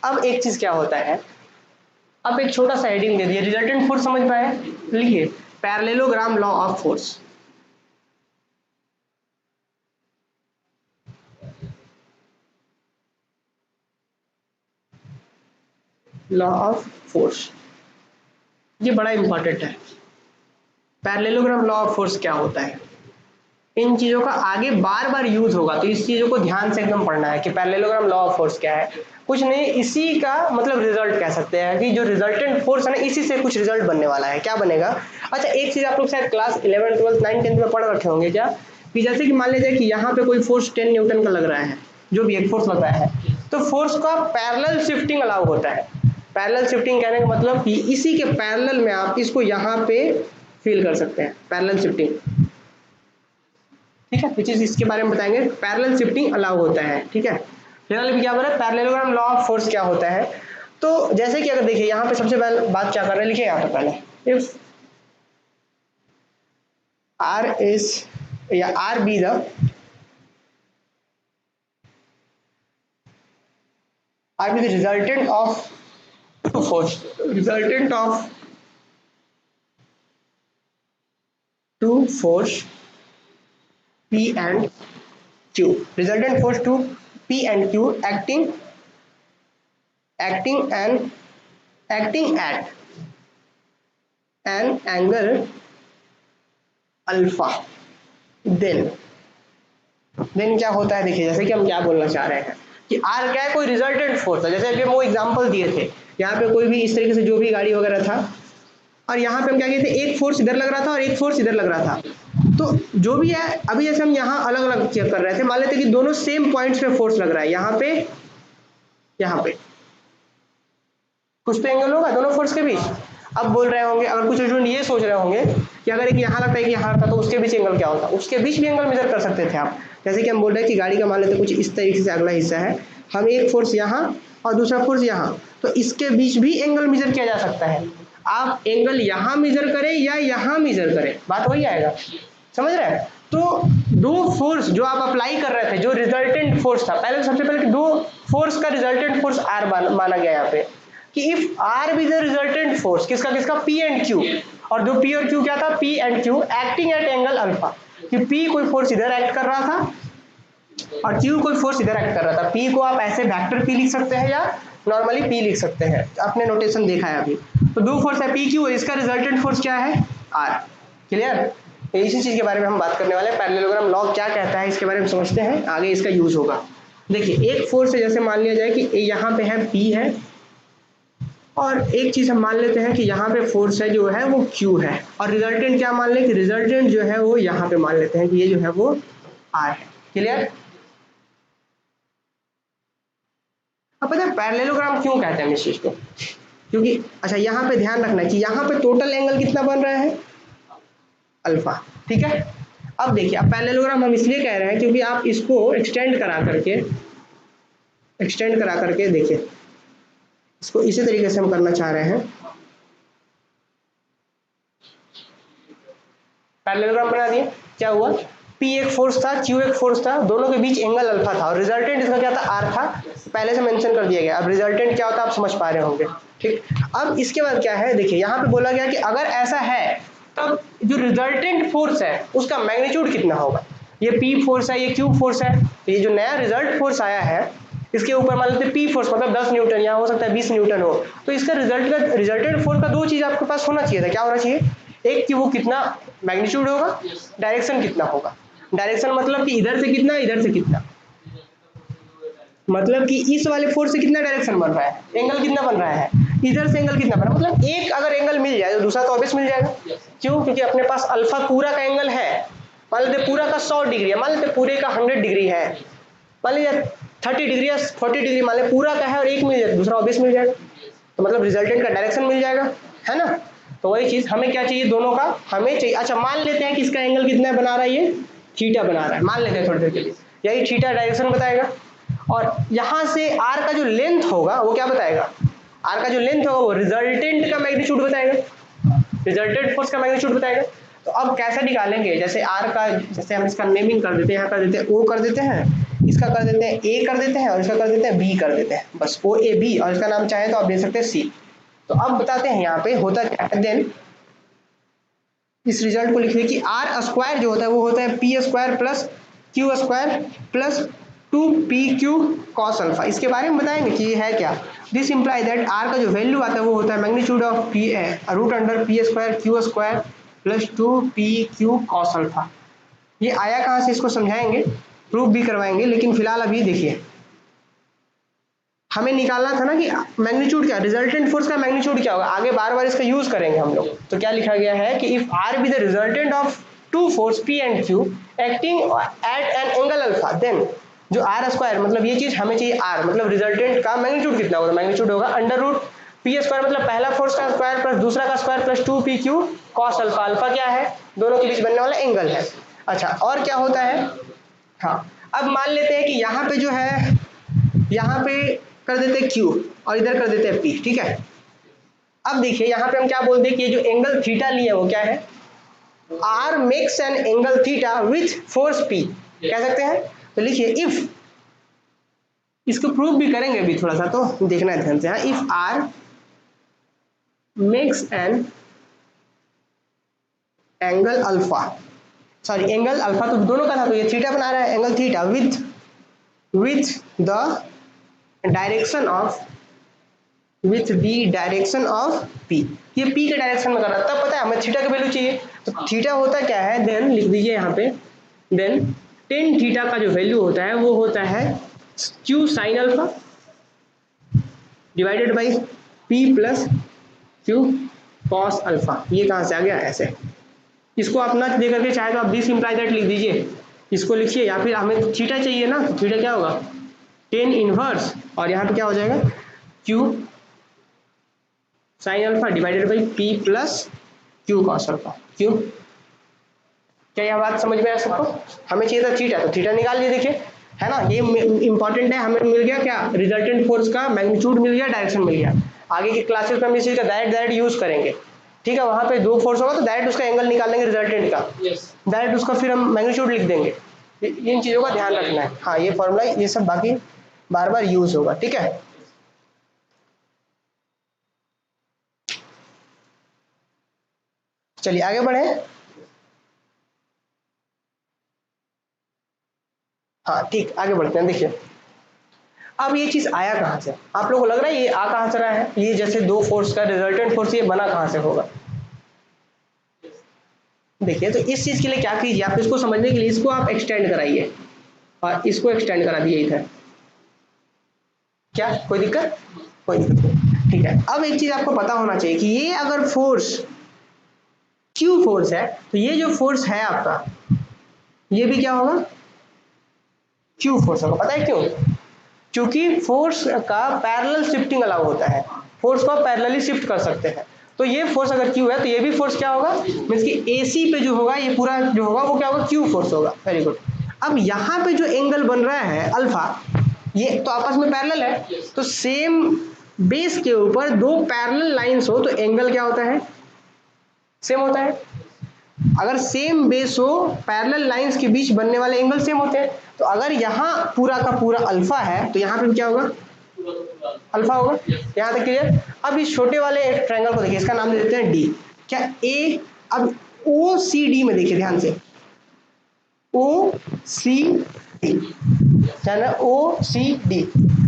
अब एक चीज क्या होता है, अब एक छोटा सा हेडिंग दे दिए, रिजल्टेंट फोर्स समझ पाए? लिखिए parallelogram law of force. Law of force, ये बड़ा इंपॉर्टेंट है। पैरेललोग्राम लॉ ऑफ फोर्स क्या होता है, इन चीजों का आगे बार बार यूज होगा, तो इस चीजों को ध्यान से एकदम पढ़ना है कि पैरेललोग्राम लॉ ऑफ फोर्स क्या है। कुछ नहीं, इसी का मतलब रिजल्ट कह सकते हैं कि जो रिजल्टेंट फोर्स है ना, इसी से कुछ रिजल्ट बनने वाला है। क्या बनेगा? अच्छा, एक चीज आप लोग शायद क्लास 11 12 9 10 में पढ़ रखे होंगे क्या, कि जैसे कि मान लीजिए कि यहाँ पे कोई फोर्स 10 न्यूटन का लग रहा है, जो भी एक फोर्स लग रहा है, तो फोर्स का पैरेलल शिफ्टिंग अलाउ होता है। पैरेलल शिफ्टिंग कहने का मतलब कि इसी के पैरेलल में आप इसको यहाँ पे फील कर सकते हैं, पैरेलल शिफ्टिंग। ठीक है, विच इज इसके बारे में बताएंगे, पैरेलल शिफ्टिंग अलाउ होता है। ठीक है, फिलहाल अभी क्या बोल रहा है, पैरेललोग्राम लॉ ऑफ फोर्स क्या होता है। तो जैसे कि अगर देखिए यहाँ पे सबसे पहले बात क्या कर रहे हैं, लिखिए यहाँ पे पहले, इफ आर इज या are be the resultant of two force, resultant of two force P and Q, resultant force to P and Q acting at an angle alpha, then क्या होता है, देखिए जैसे कि हम क्या बोलना चाह रहे हैं कि आर क्या है, कोई रिजल्टेंट फोर्स है। जैसे कि हम वो एग्जांपल दिए थे, यहाँ पे कोई भी इस तरीके से जो भी गाड़ी वगैरह था, और यहाँ पे हम क्या किए थे, एक फोर्स इधर लग रहा था और एक फोर्स इधर लग रहा था। तो जो भी है, अभी जैसे हम यहाँ अलग अलग चेक कर रहे थे, मान लेते कि दोनों सेम पॉइंट्स पे फोर्स लग रहा है, यहाँ पे कुछ तो एंगल होगा दोनों फोर्स के बीच। अब बोल रहे होंगे, अगर कुछ स्टूडेंट ये सोच रहे होंगे कि अगर एक यहाँ लगता है कि यहाँ लगता, तो उसके बीच एंगल क्या होता, उसके बीच भी एंगल मेजर कर सकते थे आप। जैसे कि हम बोल रहे हैं कि गाड़ी का मान लेते कुछ इस तरीके से अगला हिस्सा है, हम एक फोर्स यहाँ और दूसरा फोर्स यहाँ, तो इसके बीच भी एंगल मेजर किया जा सकता है। आप एंगल यहाँ मेजर करें या यहाँ मेजर करें, बात वही आएगा, समझ रहे हैं। तो दो फोर्स जो आप अप्लाई कर रहे थे, जो रिजल्टेंट फोर्स था, पहले सबसे पहले कि दो फोर्स का रिजल्टेंट फोर्स आर माना गया यहाँ पे, कि if R be the resultant force, किसका किसका, पी एंड क्यू, और जो पी और क्यू क्या था, P and Q acting eight angle alpha, कि पी कोई फोर्स इधर एक्ट कर रहा था और क्यू कोई फोर्स इधर एक्ट कर रहा था। पी को आप ऐसे वेक्टर पी लिख सकते हैं या नॉर्मली पी लिख सकते हैं, आपने नोटेशन देखा है अभी। तो दो फोर्स है पी क्यू, इसका रिजल्टेंट फोर्स क्या है, आर। क्लियर? इसी चीज के बारे में हम बात करने वाले हैं, पैरेललोग्राम लॉ क्या कहता है इसके बारे में समझते हैं, आगे इसका यूज होगा। देखिए एक फोर्स है, जैसे मान लिया जाए कि यहाँ पे है पी है, और एक चीज हम मान लेते हैं कि यहाँ पे फोर्स है जो है वो Q है, और रिजल्टेंट क्या मान लें कि रिजल्टेंट जो है वो यहाँ पे मान लेते हैं कि ये जो है वो R है। क्लियर? अब पता है पैरेललोग्राम क्यों कहते हैं इस चीज को, क्योंकि अच्छा यहाँ पे ध्यान रखना है कि यहाँ पे टोटल एंगल कितना बन रहा है, अल्फा। ठीक है, अब देखिए, अब पैरेललोग्राम हम इसलिए कह रहे हैं क्योंकि आप इसको एक्सटेंड करा करके देखिए, इसको इसी तरीके से हम करना चाह रहे हैं, पैरेललोग्राम बना दिए। क्या हुआ, P एक फोर्स था, Q एक फोर्स था, दोनों के बीच एंगल अल्फा था, और रिजल्टेंट इसका क्या था, R था, पहले से मेंशन कर दिया गया। अब रिजल्टेंट क्या होता है आप समझ पा रहे होंगे। ठीक, अब इसके बाद क्या है, देखिए यहाँ पे बोला गया कि अगर ऐसा है तब जो रिजल्टेंट फोर्स है उसका मैग्नीट्यूड कितना होगा। ये P फोर्स है, ये Q फोर्स है, तो ये जो नया रिजल्ट फोर्स आया है इसके ऊपर मान लेते P फोर्स मतलब 10 न्यूटन, या हो सकता है 20 न्यूटन हो, तो इसका रिजल्टेंट फोर्स का दो चीज आपके पास होना चाहिए था। क्या होना चाहिए, एक कि वो कितना मैग्नीट्यूड होगा, डायरेक्शन कितना होगा। डायरेक्शन मतलब कि इधर से कितना, इधर से कितना, मतलब कि इस वाले फोर्स से कितना डायरेक्शन बन रहा है, एंगल कितना बन रहा है, इधर से एंगल कितना बन रहा है। मतलब एक अगर एंगल मिल जाए तो दूसरा तो ऑब्वियस मिल जाएगा। क्यों? क्योंकि अपने पास अल्फा पूरा का एंगल है, मान लेते पूरा का 100 डिग्री है, मान लेते पूरे का 100 डिग्री है, मान लीजिए 30 डिग्री या 40 डिग्री मान ले पूरा का है, और एक मिल जाए दूसरा ऑब्वियस मिल जाएगा, तो मतलब रिजल्टेंट का डायरेक्शन मिल जाएगा, है ना। तो वही चीज हमें क्या चाहिए, दोनों का हमें चाहिए। अच्छा मान लेते हैं कि इसका एंगल कितना बना रहा है, ये थीटा बना रहा है, मान लेते हैं थोड़ी देर के लिए, यही थीटा डायरेक्शन बताएगा, और यहां से आर का जो लेंथ होगा वो क्या बताएगा, आर का जो लेंथ होगा वो रिजल्टेंट का मैग्नीट्यूड बताएगा, रिजल्टेंट फोर्स का मैग्नीट्यूड बताएगा। तो अब कैसे निकालेंगे, जैसे आर का, जैसे हम इसका नेमिंग कर देते हैं, यहाँ कर देते हैं ओ कर देते हैं, इसका कर देते हैं ए कर देते हैं, और इसका कर देते हैं बी कर देते हैं, बस ओ ए बी, और इसका नाम चाहे तो आप दे सकते हैं सी। तो अब बताते हैं यहाँ पे होता क्या है, देन इस रिजल्ट को लिखिए कि आर स्क्वायर जो होता है वो होता है P square plus Q square plus 2pq cos alpha, इसके बारे में बताएंगे कि ये है क्या। दिस इंप्लाई दैट आर का जो वैल्यू आता है वो होता है magnitude of P root under P square Q square plus 2pq cos alpha. ये आया कहाँ से इसको समझाएंगे, प्रूफ भी करवाएंगे, लेकिन फिलहाल अभी देखिए हमें निकालना था ना कि मैग्नीट्यूड क्या, रिजल्टेंट फोर्स का मैग्नीट्यूड क्या होगा, आगे बार बार इसका यूज करेंगे हम लोग। तो क्या लिखा गया है कि if R be the resultant of two force P and Q acting at an angle alpha, then जो आर स्क्वायर मतलब ये चीज हमें चाहिए आर मतलब रिजल्टेंट का मैग्नीट्यूड कितना होगा, मैग्नीट्यूड होगा अंडर रूट पी स्क्वायर मतलब पहला फोर्स का स्क्वायर प्लस दूसरा का square plus 2pq cos alpha, alpha क्या है, दोनों के बीच बनने वाला एंगल है। अच्छा और क्या होता है, हाँ अब मान लेते हैं कि यहाँ पे जो है यहाँ पे कर देते हैं Q और इधर कर देते हैं P, ठीक है। अब देखिए यहाँ पे हम क्या बोलते हैं कि ये जो एंगल थीटा लिए वो क्या है, R makes an angle theta with force P कह सकते हैं। तो लिखिए इफ, इसको प्रूव भी करेंगे अभी थोड़ा सा, तो देखना है ध्यान से। हाँ, if R makes an angle alpha, sorry angle alpha तो दोनों का था, तो ये थीटा बना रहा है angle theta with the direction of p, ये p के डायरेक्शन में कर रहा है, तब पता है हमें थीटा का वैल्यू चाहिए। तो थीटा होता क्या है, देन लिख दीजिए यहाँ पे, देन टेन थीटा का जो वैल्यू होता है वो होता है q sine alpha divided by p plus q cos alpha. ये कहाँ से आ गया, ऐसे इसको अपना दे करके चाहे तो आप दिस इंप्लाई दैट लिख दीजिए, इसको लिखिए, या फिर हमें थीटा चाहिए ना, तो थीटा क्या होगा टेन इनवर्स और यहाँ पे क्या हो जाएगा q sine alpha divided by p plus q cos alpha. क्यों, क्या यह बात समझ में आया सबको, हमें चाहिए था थीटा, तो थीटा निकाल लिए, देखिए है ना, ये इंपॉर्टेंट है, हमें मिल गया क्या, रिजल्टेंट फोर्स का मैग्नीट्यूड मिल गया, डायरेक्शन मिल गया। आगे की क्लासेस में हम इस चीज का डायरेक्ट यूज करेंगे, ठीक है। वहां पे दो फोर्स होगा तो डायरेक्ट उसका एंगल निकाल लेंगे रिजल्टेंट का, डायरेक्ट उसका फिर हम मैग्नीट्यूड लिख देंगे। इन चीजों का ध्यान रखना है, हाँ ये फॉर्मूला ये सब बाकी बार बार यूज होगा, ठीक है। चलिए आगे बढ़े। हाँ ठीक, आगे बढ़ते हैं। देखिए अब ये चीज आया कहां से, आप लोगों को लग रहा है ये आ कहां से रहा है, ये जैसे दो फोर्स का रिजल्टेंट फोर्स ये बना कहां से होगा। देखिए तो इस चीज के लिए क्या कीजिए, आप इसको समझने के लिए इसको आप एक्सटेंड कराइए और इसको एक्सटेंड करा दिए इधर, क्या कोई दिक्कत, कोई दिक्कत नहीं, ठीक है। अब एक चीज आपको पता होना चाहिए कि ये अगर फोर्स क्यू फोर्स है तो ये जो फोर्स है आपका ये भी क्या होगा क्यू फोर्स होगा। पता है क्यों, क्योंकि फोर्स का पैरेलल शिफ्टिंग अलाउ होता है, फोर्स को पैरेलली शिफ्ट कर सकते हैं। तो ये फोर्स अगर क्यू है तो ये भी फोर्स क्या होगा, मींस कि एसी पे जो होगा ये पूरा जो होगा वो क्या होगा क्यू फोर्स होगा। Very good. अब यहाँ पे जो एंगल बन रहा है अल्फा, ये तो आपस में पैरेलल है, तो सेम बेस के ऊपर दो पैरेलल लाइंस हो तो एंगल क्या होता है, सेम होता है। अगर सेम बेस हो पैरेलल लाइंस के बीच बनने वाले एंगल सेम होते हैं। तो अगर यहाँ पूरा का पूरा अल्फा है तो यहाँ पे क्या होगा अल्फा होगा। यहाँ तक क्लियर। अब इस छोटे वाले एक ट्रायंगल को देखिए, इसका नाम दे देते हैं डी। क्या ए, अब ओ सी डी में देखिए ध्यान से, ओ सी डी क्या ना, ओ सी डी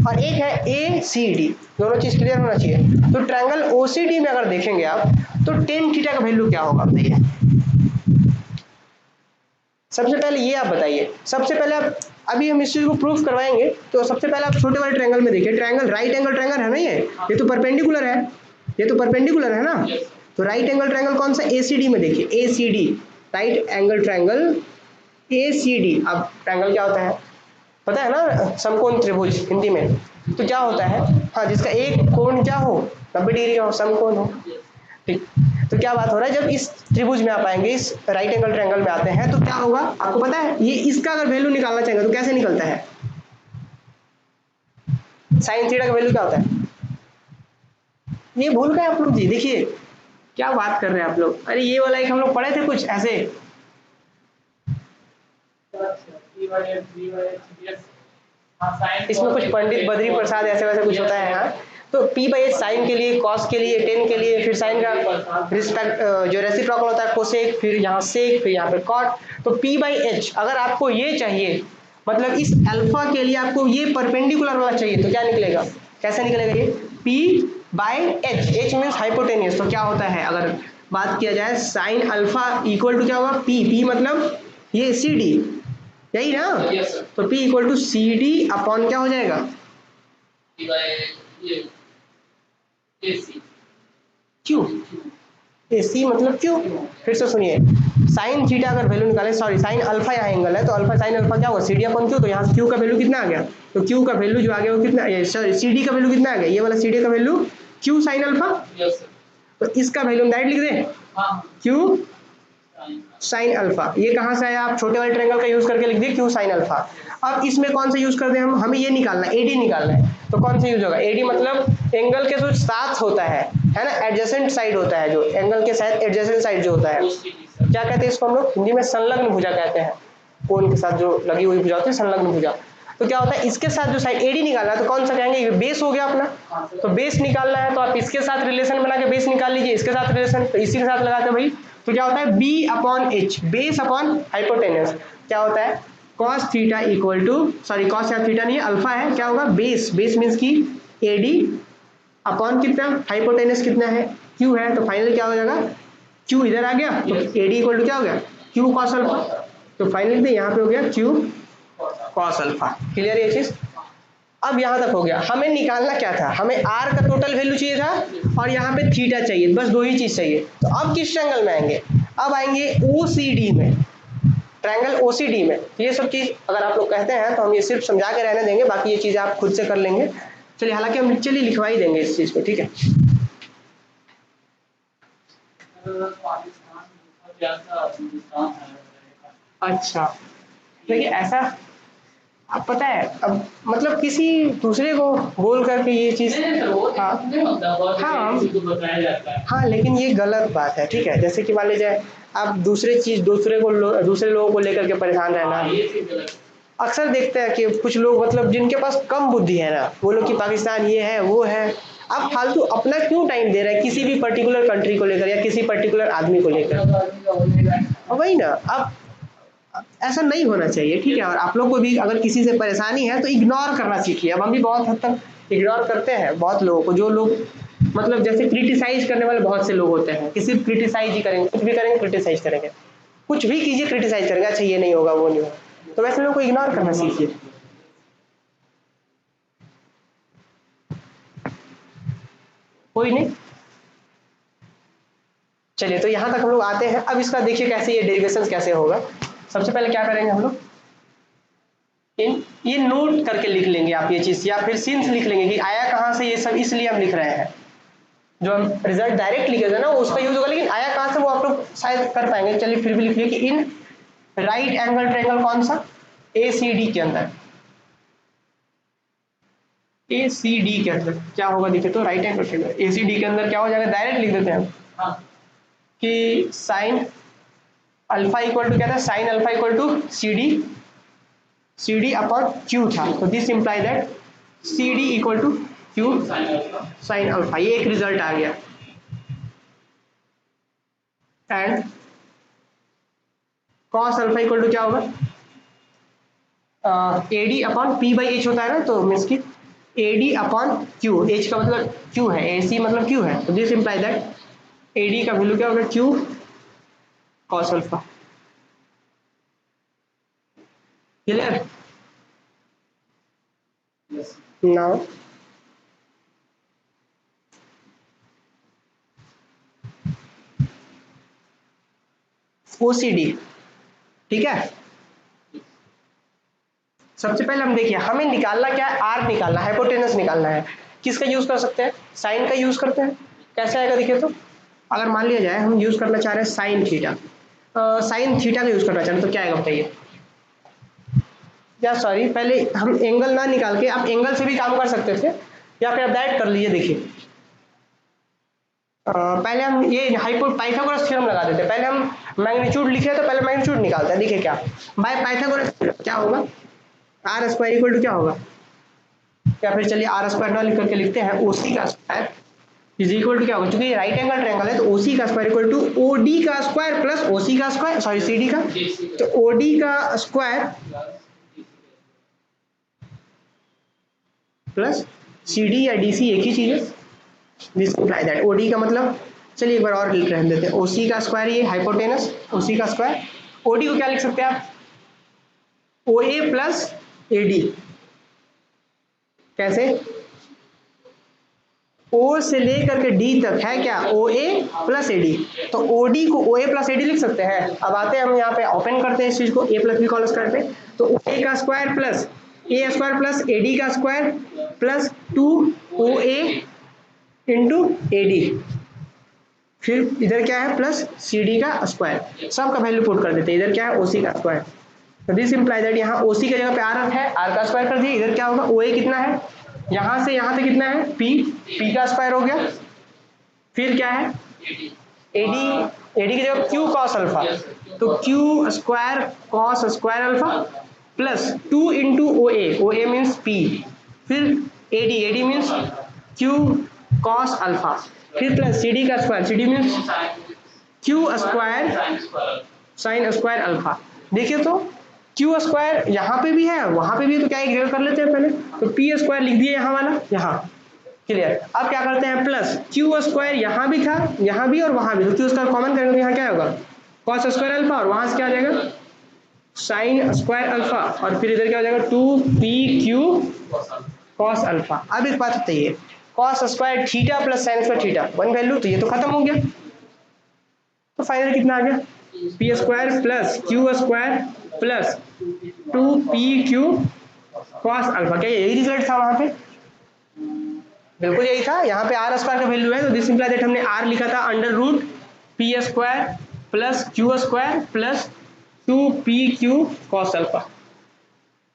और एक है ए सी डी, दोनों चीज क्लियर होना चाहिए। तो ट्रायंगल ओ सी डी में अगर देखेंगे आप तो टेन थीटा का वैल्यू क्या होगा बताइए। सबसे पहले ये आप बताइए, सबसे पहले आप, अभी हम इस चीज को प्रूफ करवाएंगे, तो सबसे पहले आप छोटे वाले ट्रायंगल में देखिए, ट्रायंगल राइट एंगल ट्रायंगल है ना, ये तो परपेंडिकुलर है, ये तो परपेंडिकुलर है ना। तो राइट एंगल ट्रायंगल कौन सा, एसीडी में देखिए, ACD right angle triangle ACD. अब ट्रायंगल क्या होता है पता है ना, समकोण त्रिभुज हिंदी में। तो क्या होता है, हाँ जिसका एक कोण क्या हो 90 डिग्री का हो, समकोण हो, ठीक। तो क्या बात हो रहा है, जब इस त्रिभुज में आप आएंगे, इस राइट एंगल ट्रायंगल में आते हैं तो क्या होगा आपको पता है, ये इसका अगर वैल्यू निकालना चाहेंगे तो कैसे निकलता है, साइन थीटा का वैल्यू क्या होता है, ये भूल गए आप लोग जी। देखिए क्या बात कर रहे हैं आप लोग, अरे ये वाला एक हम लोग पढ़े थे कुछ ऐसे, इसमें कुछ पंडित बद्री प्रसाद ऐसे वैसे कुछ होता है। हाँ तो p बाई एच साइन के लिए, कॉस के लिए, टेन के लिए, फिर साइन का रिस्पेक्ट जो रेसिप्रोकल होता है कोसेक, फिर यहाँ सेक, फिर यहाँ पे कॉट। तो p बाई एच अगर आपको ये चाहिए मतलब इस अल्फा के लिए आपको ये परपेंडिकुलर वाला चाहिए, तो क्या निकलेगा, कैसे निकलेगा ये, P by H, H means hypotenuse. तो क्या होता है, अगर बात किया जाए साइन अल्फा इक्वल टू क्या होगा, P मतलब ये CD, यही ना, तो P equal to CD upon क्या हो जाएगा, क्यू, AC मतलब क्यू। फिर से सुनिए, साइन थीटा अगर वैल्यू निकाले, सॉरी साइन अल्फा यहाँ एंगल है, तो अल्फा साइन अल्फा क्या होगा, CD अपॉन क्यू। तो यहाँ से क्यू का वैल्यू कितना आ गया, तो क्यू का वैल्यू जो आ गया वो कितना, सॉरी CD का वैल्यू कितना आ गया, ये वाला CD का वैल्यू क्यू साइन अल्फा। तो इसका वैल्यू हम डायरेक्ट लिख दें, क्यू साइन अल्फा। ये कहाँ से आया, आप छोटे वाले ट्रायंगल का यूज करके लिख दिए क्यू साइन अल्फा। अब इसमें कौन सा यूज करते हैं हम, हमें ये निकालना है, AD निकालना है। तो कौन सा यूज होगा, AD मतलब एंगल के जो साथ होता है ना, एडजेसेंट साइड होता है, जो एंगल के साथ एडजेसेंट साइड जो होता है, क्या कहते हैं इसको हम लोग हिंदी में, संलग्न भुजा कहते हैं। कोण के साथ जो लगी हुई भुजा होती है संलग्न भुजा। तो क्या होता है, इसके साथ जो साइड AD निकालना है, तो कौन सा कहेंगे, ये बेस हो गया अपना। तो बेस निकालना है तो आप इसके साथ रिलेशन बना के बेस निकाल लीजिए, इसके साथ रिलेशन, तो इसी के साथ लगा के भाई, तो क्या होता है B upon H, base upon hypotenuse, क्या होता है cos theta equal to, sorry cos या थीटा नहीं है, अल्फा है, क्या होगा बेस, बेस मीन्स की AD अपॉन कितना, हाइपोटेनस कितना है, Q है। तो फाइनल क्या हो जाएगा, Q इधर आ गया, तो AD इक्वल टू क्या हो गया, Q cos अल्फा। तो फाइनली यहाँ पे हो गया Q cos अल्फा। क्लियर ये चीज, अब यहाँ तक हो गया। हमें निकालना क्या था, हमें R का टोटल वैल्यू चाहिए था और यहाँ पे थीटा चाहिए, बस दो ही चीज चाहिए। तो अब किस ट्रायंगल में आएंगे, अब आएंगे OCD में, ट्रायंगल OCD में। ये सब चीज अगर आप लोग कहते हैं तो हम ये सिर्फ समझा के रहने देंगे, बाकी ये चीज आप खुद से कर लेंगे। चलिए, हालांकि हम चलिए लिखवा ही देंगे इस चीज को, ठीक है। अच्छा, देखिए ऐसा, अब पता है, अब मतलब किसी दूसरे को बोल करके ये चीज, हाँ हाँ हाँ, लेकिन ये गलत बात है, ठीक है। जैसे कि मान लीजिए आप दूसरे चीज, दूसरे लोगों को लेकर के परेशान रहना। अक्सर देखते हैं कि कुछ लोग मतलब जिनके पास कम बुद्धि है ना, वो लोग कि पाकिस्तान ये है वो है, आप फालतू अपना क्यों टाइम दे रहे हैं किसी भी पर्टिकुलर कंट्री को लेकर या किसी पर्टिकुलर आदमी को लेकर, वही ना। अब ऐसा नहीं होना चाहिए, ठीक है। और आप लोग को भी अगर किसी से परेशानी है तो इग्नोर करना सीखिए। अब हम भी बहुत हद तक इग्नोर करते हैं बहुत लोगों को, जो लोग मतलब जैसे क्रिटिसाइज करने वाले बहुत से लोग होते हैं कि सिर्फ क्रिटिसाइज ही करेंगे, कुछ भी करेंगे क्रिटिसाइज करेंगे, कुछ भी कीजिए क्रिटिसाइज करेंगे, अच्छा ये नहीं होगा वो नहीं होगा। तो वैसे लोगों को इग्नोर करना सीखिए। कोई नहीं, चलिए तो यहाँ तक हम लोग आते हैं। अब इसका देखिए कैसे ये डेरिवेशन कैसे होगा। सबसे पहले क्या करेंगे हम लोग, ये नोट करके लिख लेंगे आप ये चीज, या फिर सिंस लिख लेंगे कि आया कहाँ से, ये सब इसलिए हम लिख रहे हैं। जो हम रिजल्ट डायरेक्ट लिखेंगे ना उसका यूज होगा, लेकिन आया कहाँ से वो आप लोग शायद कर पाएंगे। चलिए फिर भी लिखिए कि इन राइट एंगल ट्रायंगल कौन सा, ACD के अंदर, ACD के अंदर क्या होगा, देखिए तो राइट एंगल ट्रायंगल ACD के अंदर क्या हो जाएगा, डायरेक्ट लिख देते हैं हम कि साइन अल्फा इक्वल टू क्या था, sine alpha equal to CD upon Q था। तो this imply that CD equal to Q sine alpha. ये एक रिजल्ट आ गया। And cos alpha equal to क्या होगा, AD upon P by H होता है ना, तो मीन्स की AD अपॉन Q, H का मतलब Q है, AC मतलब Q है। तो दिस इंप्लाई दैट AD का वैल्यू क्या होगा, Q cos alpha. Clear, now OCD, ठीक है। सबसे पहले हम देखिए हमें निकालना क्या है, R निकालना है, हाइपोटेनस निकालना है। किसका यूज कर सकते हैं, साइन का यूज करते हैं। कैसे आएगा देखिए, तो अगर मान लिया जाए हम यूज करना चाह रहे हैं साइन थीटा, साइन थीटा का यूज करना चाह रहे हैं, तो क्या आएगा बताइए। या सॉरी, पहले हम एंगल ना निकाल के आप एंगल से भी काम कर सकते थे, या फिर आप डायरेक्ट कर लीजिए। देखिए पहले हम ये पाइथागोरस थ्योरम लगा देते हैं। पहले हम मैग्नीट्यूड लिखे तो पहले मैग्नीट्यूड निकालते हैं। देखिए क्या बाय पाइथागोरस क्या होगा, आर स्क्वायर इक्वल टू क्या होगा, या फिर चलिए आर स्क्वायर ना लिख करके लिखते हैं, ओसी का स्क्वायर इज इक्वल टू क्या होगा, क्योंकि ये राइट एंगल ट्रायंगल है तो ओसी का स्क्वायर इक्वल टू ओडी का स्क्वायर प्लस ओसी का स्क्वायर, सॉरी सीडी का, तो ओडी का स्क्वायर प्लस सी डी या डी सी एक ही चीज़ है, this imply that O D का मतलब, चलिए एक बार और लिख रहे देते हैं, ओ सी का स्क्वायर ये हाइपोटेनस ओ सी का स्क्वायर, ओ डी को क्या लिख सकते हैं आप, ओ ए प्लस ए डी, कैसे, ओ से लेकर के डी तक है क्या ओ ए प्लस ए डी, तो ओ डी को ओ ए प्लस ए डी लिख सकते हैं। अब आते हैं हम यहाँ पे ओपन करते हैं इस चीज को, A plus B call square पे, तो ओ ए का square plus A square plus A D का square plus 2 O A into A D, फिर इधर क्या है प्लस सी डी का स्क्वायर, सब का वैल्यू पुट कर देते हैं, इधर क्या है ओ सी का स्क्वायर, तो दिस इंप्लाई दैट यहाँ ओ सी की जगह पे आर है, आर का स्क्वायर कर दिए, इधर क्या होगा ओ ए कितना है, यहाँ से यहाँ तक कितना है पी, पी का स्क्वायर हो गया, फिर क्या है एडी, एडी की जगह क्यू कॉस अल्फा, तो Q square cos square alpha plus 2 into O A means P, फिर A D, A D means Q cos alpha, फिर प्लस सी डी का square, C D means Q square sine square alpha. देखिए तो Q square यहाँ पे भी है वहां पे भी, तो क्या एक जगह कर लेते हैं पहले, तो पी स्क्वायर लिख दिए यहाँ वाला, यहाँ क्लियर। अब क्या करते हैं प्लस क्यू स्क्वायर यहाँ भी था यहाँ भी और वहां भी, तो क्यू स्क्वायर कॉमन करेंगे तो यहाँ क्या होगा कॉस स्क्वायर अल्फा, और वहां से क्या आ जाएगा साइन स्क्वायर अल्फा, और फिर इधर क्या हो जाएगा 2pq कॉस अल्फा। अब एक बात बताइए, cos square theta plus sine square theta one value, तो ये तो खत्म हो गया, तो फाइनल कितना आ गया P square plus Q square plus 2pq cos alpha, क्या यही रिजल्ट था वहां पे, बिल्कुल यही था। यहाँ पे आर स्क्वायर का वैल्यू है, तो दिस इंप्लाई दैट हमने आर लिखा था under root P square plus Q square plus 2pq cos alpha,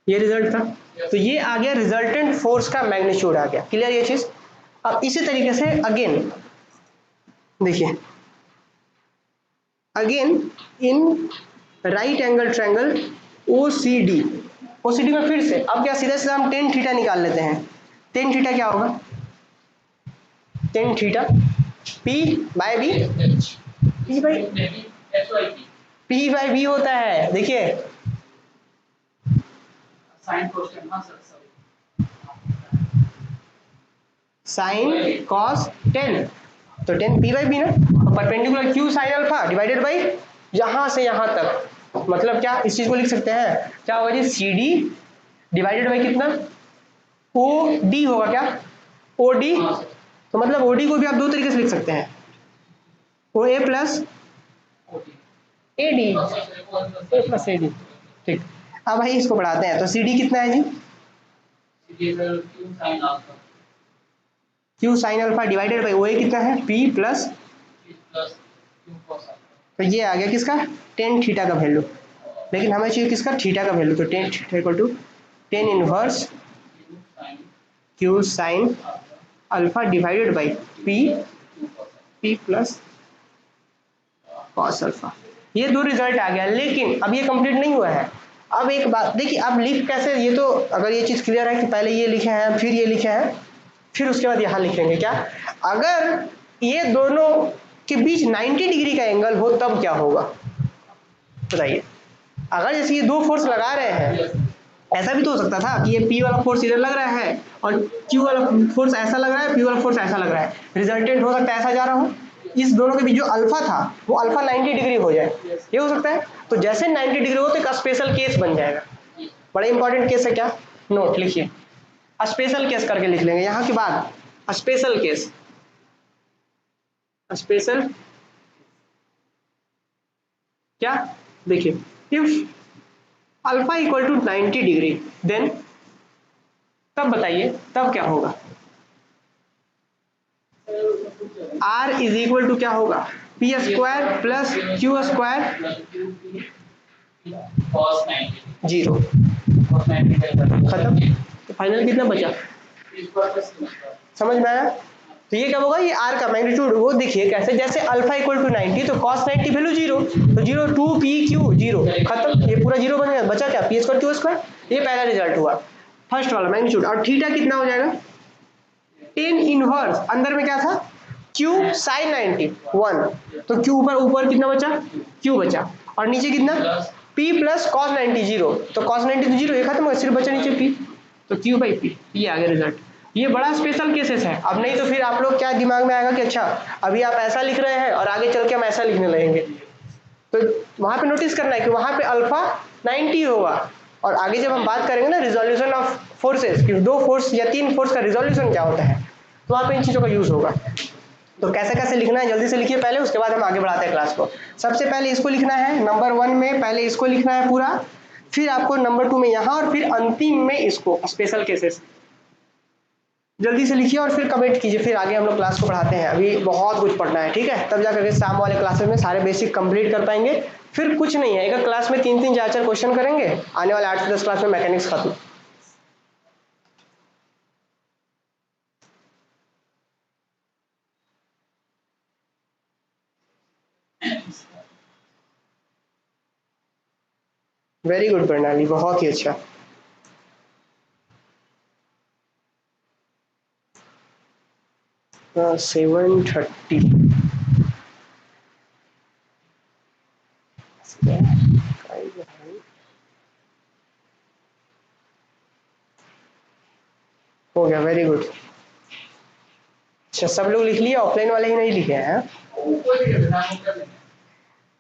ये रिजल्ट था। तो ये आ गया रिजल्टेंट फोर्स का मैग्नीट्यूड आ गया, क्लियर ये चीज। अब इसी तरीके से अगेन देखिए, again in right angle triangle OCD, OCD में फिर से अब क्या सीधा सीधा हम टेन थीटा निकाल लेते हैं, टेन थीटा क्या होगा, tan theta P by B, P by B होता है, देखिए साइन कॉस टेन, तो टेन पी बाई बी ना, तो perpendicular Q sine alpha divided by यहां से यहां तक, मतलब क्या इस चीज को लिख सकते हैं, क्या होगा जी सी डी डिवाइडेड बाई कितना ओ डी होगा, क्या ओ डी, तो मतलब ओ डी को भी आप दो तरीके से लिख सकते हैं, O A plus A D, A plus A D, ठीक। अब भाई इसको बढ़ाते हैं, तो सी डी कितना है जी Q sine alpha divided by O A कितना है पी प्लस, तो ये आ गया किसका टेन थीटा का वैल्यू, लेकिन हमें चाहिए किसका थीटा का वैल्यू, तो tan theta equal to tan inverse Q sine alpha divided by P plus cos alpha. ये दो रिजल्ट आ गया, लेकिन अब ये कंप्लीट नहीं हुआ है। अब एक बात देखिए, अब लिख कैसे, ये तो अगर ये चीज क्लियर है कि पहले ये लिखे हैं फिर ये लिखे हैं फिर उसके बाद यहाँ लिखेंगे, क्या अगर ये दोनों के बीच 90 डिग्री का एंगल हो तब क्या होगा बताइए। अगर जैसे ये दो फोर्स लगा रहे हैं, ऐसा भी तो हो सकता था कि ये P वाला फोर्स इधर लग रहा है और Q वाला फोर्स ऐसा लग रहा है, P वाला फोर्स ऐसा लग रहा है, रिजल्टेंट हो सकता है ऐसा जा रहा हो, इस दोनों के बीच जो अल्फा था वो अल्फा 90 डिग्री हो जाए, ये हो सकता है। तो जैसे 90 डिग्री हो तो एक स्पेशल केस बन जाएगा, बड़ा इंपॉर्टेंट केस है, क्या नोट लिखिए, स्पेशल केस करके लिख लेंगे यहाँ के बाद, स्पेशल केस, स्पेशल क्या देखिए, if alpha equal to 90 degree then, तब बताइए तब क्या होगा, R इज इक्वल टू क्या होगा P square plus Q square zero, खत्म। तो फाइनल कितना बचा, समझ में आया। तो ये क्या होगा, ये R का मैग्नीट्यूड वो देखिए कैसे, जैसे अल्फा इक्वल टू 90 तो cos 90 वैल्यू जीरो, तो जीरो 2pq जीरो, खत्म, ये पूरा जीरो बन गया, बचा क्या पी स्क्वायर क्यू स्क्वायर, ये पहला रिजल्ट हुआ फर्स्ट वाला मैग्नीट्यूड। और थीटा कितना हो जाएगा 10 इनवर्स, अंदर में क्या था q sin 90 1, तो q ऊपर कितना बचा q बचा, और नीचे कितना p प्लस cos 90 जीरो, तो cos 90 तो जीरो, ये खत्म हो गया, सिर्फ बचा नीचे p, तो q बाई p, ये आ गया रिजल्ट। ये बड़ा स्पेशल केसेस है। अब नहीं तो फिर आप लोग क्या दिमाग में आएगा कि अच्छा अभी आप ऐसा लिख रहे हैं और आगे चल के हम ऐसा लिखने लगेंगे, तो वहां पे नोटिस करना है कि वहां पे अल्फा 90 होगा, और आगे जब हम बात करेंगे ना रिजोल्यूशन ऑफ फोर्सेस कि दो फोर्स या तीन फोर्स का रिजोल्यूशन क्या होता है, तो वहां पे इन चीजों का यूज होगा। तो कैसे कैसे लिखना है जल्दी से लिखिए पहले, उसके बाद हम आगे बढ़ाते हैं क्लास को। सबसे पहले इसको लिखना है नंबर 1 में, पहले इसको लिखना है पूरा, फिर आपको नंबर 2 में यहाँ, और फिर अंतिम में इसको स्पेशल केसेस। जल्दी से लिखिए और फिर कमेंट कीजिए, फिर आगे हम लोग क्लास को बढ़ाते हैं। अभी बहुत कुछ पढ़ना है, ठीक है, तब जाकर के शाम वाले क्लासेस में सारे बेसिक कंप्लीट कर पाएंगे। फिर कुछ नहीं है, एक क्लास में 3-3 4-4 क्वेश्चन करेंगे, आने वाले 8 से 10 क्लास में मैकेनिक्स खत्म। वेरी गुड प्रणाली, बहुत ही अच्छा। हाँ 7:30 हो गया, वेरी गुड। अच्छा सब लोग लिख लिए, ऑफलाइन वाले ही नहीं लिखे हैं?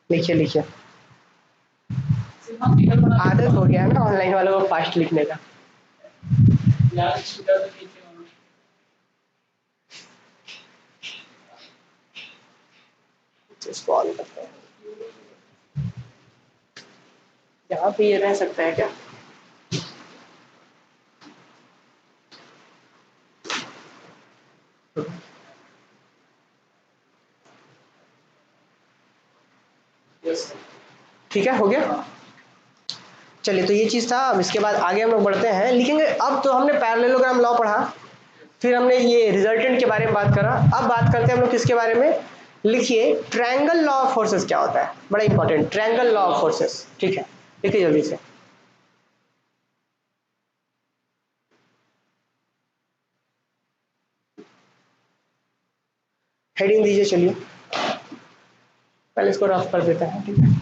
लिखिए लिखिए, आदत हो गया ना ऑनलाइन वालों को फास्ट लिखने का। इसको ऑन करते हैं, यहाँ पे ये रह सकता है क्या? ठीक है, हो गया। चलिए तो ये चीज था। अब इसके बाद आगे हम लोग बढ़ते हैं, लिखेंगे। अब तो हमने पैरेललोग्राम लॉ पढ़ा, फिर हमने ये रिजल्टेंट के बारे में बात करा, अब बात करते हैं हम लोग किसके बारे में। लिखिए ट्रायंगल लॉ ऑफ फोर्सेस क्या होता है, बड़ा important, triangle law of forces. ठीक है, लिखिए जल्दी से। हेडिंग दीजिए, चलिए पहले इसको रफ कर देते हैं, ठीक है।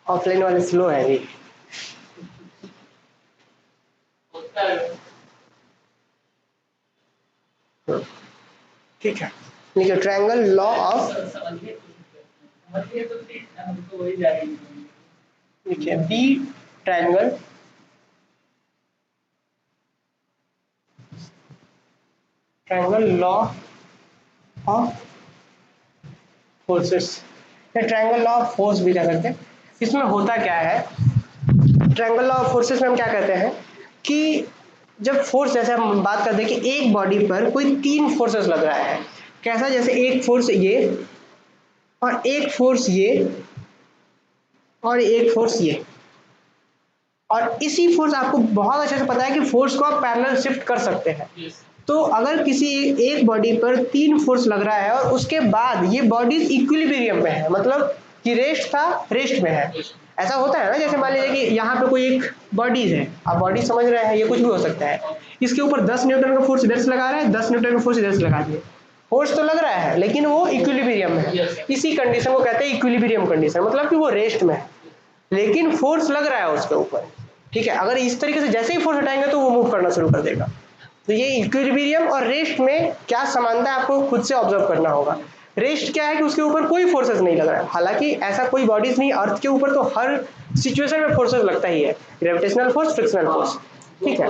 ऑफलाइन वाले स्लो है जी। ठीक है, लिखिए ट्रायंगल लॉ ऑफ, लिखिए बी triangle triangle law of forces, या ट्रायंगल लॉ ऑफ फोर्स भी कह सकते हैं। इसमें होता क्या है, ट्रायंगल लॉ ऑफ फोर्सेस में हम क्या कहते हैं कि जब फोर्स, जैसे हम बात करते हैं कि एक बॉडी पर कोई 3 फोर्सेस लग रहा है, कैसा, जैसे एक फोर्स ये, और एक फोर्स ये, और एक फोर्स ये, और इसी फोर्स, आपको बहुत अच्छे से पता है कि फोर्स को आप पैरेलल शिफ्ट कर सकते हैं। तो अगर किसी एक बॉडी पर 3 फोर्स लग रहा है और उसके बाद ये बॉडीज इक्विलिब्रियम में है, मतलब कि रेस्ट था रेस्ट में है, ऐसा होता है ना। जैसे मान लीजिए कि यहाँ पे कोई एक बॉडीज है, आप बॉडीज समझ रहे हैं, ये कुछ भी हो सकता है, इसके ऊपर 10 न्यूटन का फोर्स इधर से लगा रहा है, 10 न्यूटन का फोर्स इधर से लगा दिए, फोर्स तो लग रहा है लेकिन वो इक्विलिब्रियम में है। इसी कंडीशन को कहते हैं इक्विलिब्रियम कंडीशन, मतलब कि वो रेस्ट में है लेकिन फोर्स लग रहा है उसके ऊपर। ठीक है, अगर इस तरीके से जैसे ही फोर्स हटाएंगे तो वो मूव करना शुरू कर देगा। तो ये इक्विलिब्रियम और रेस्ट में क्या समानता है आपको खुद से ऑब्जर्व करना होगा। रेस्ट क्या है कि उसके ऊपर कोई फोर्सेस नहीं लग रहा है, हालांकि ऐसा कोई बॉडीज नहीं, अर्थ के ऊपर तो हर सिचुएशन में फोर्सेस लगता ही है, ग्रेविटेशनल फोर्स, फ्रिक्शनल फोर्स। ठीक है,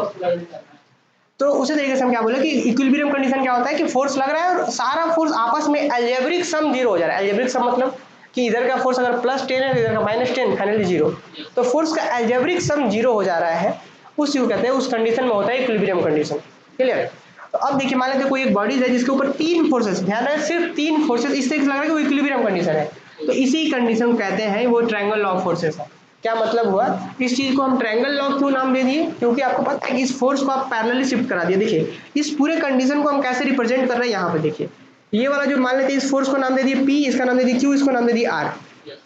तो उसी तरीके से हम क्या बोले कि इक्विलिब्रियम कंडीशन क्या होता है कि फोर्स लग रहा है और सारा फोर्स आपस में अलजेब्रिक सम 0 हो जा रहा है। अलजेब्रिक सम मतलब कि इधर का फोर्स अगर +10 है तो इधर का -10, फाइनली 0। तो फोर्स का एल्जेब्रिक सम 0 हो जा रहा है, उसी को कहते हैं, उस कंडीशन में होता है इक्विलिब्रियम कंडीशन। क्लियर? तो अब देखिए, मान लेते कोई एक बॉडी है जिसके ऊपर 3 फोर्सेस, ध्यान रहे सिर्फ 3 फोर्सेस, इस तरीके से लग रहा है कि वो इक्विलिब्रियम कंडीशन है, तो इसी कंडीशन को कहते हैं वो ट्रायंगल लॉ ऑफ फोर्सेस है। क्या मतलब हुआ? इस चीज को हम ट्रायंगल लॉ क्यों नाम दे दिए? क्योंकि आपको पता है कि इस फोर्स को आप पैरेलली शिफ्ट करा दिए। देखिए इस पूरे कंडीशन को हम कैसे रिप्रेजेंट कर रहे हैं यहाँ पे देखिए, ये वाला जो मान लेते हैं, इस फोर्स को नाम दे दिए P, इसका नाम दे दिए Q, इसको नाम दे दिए R।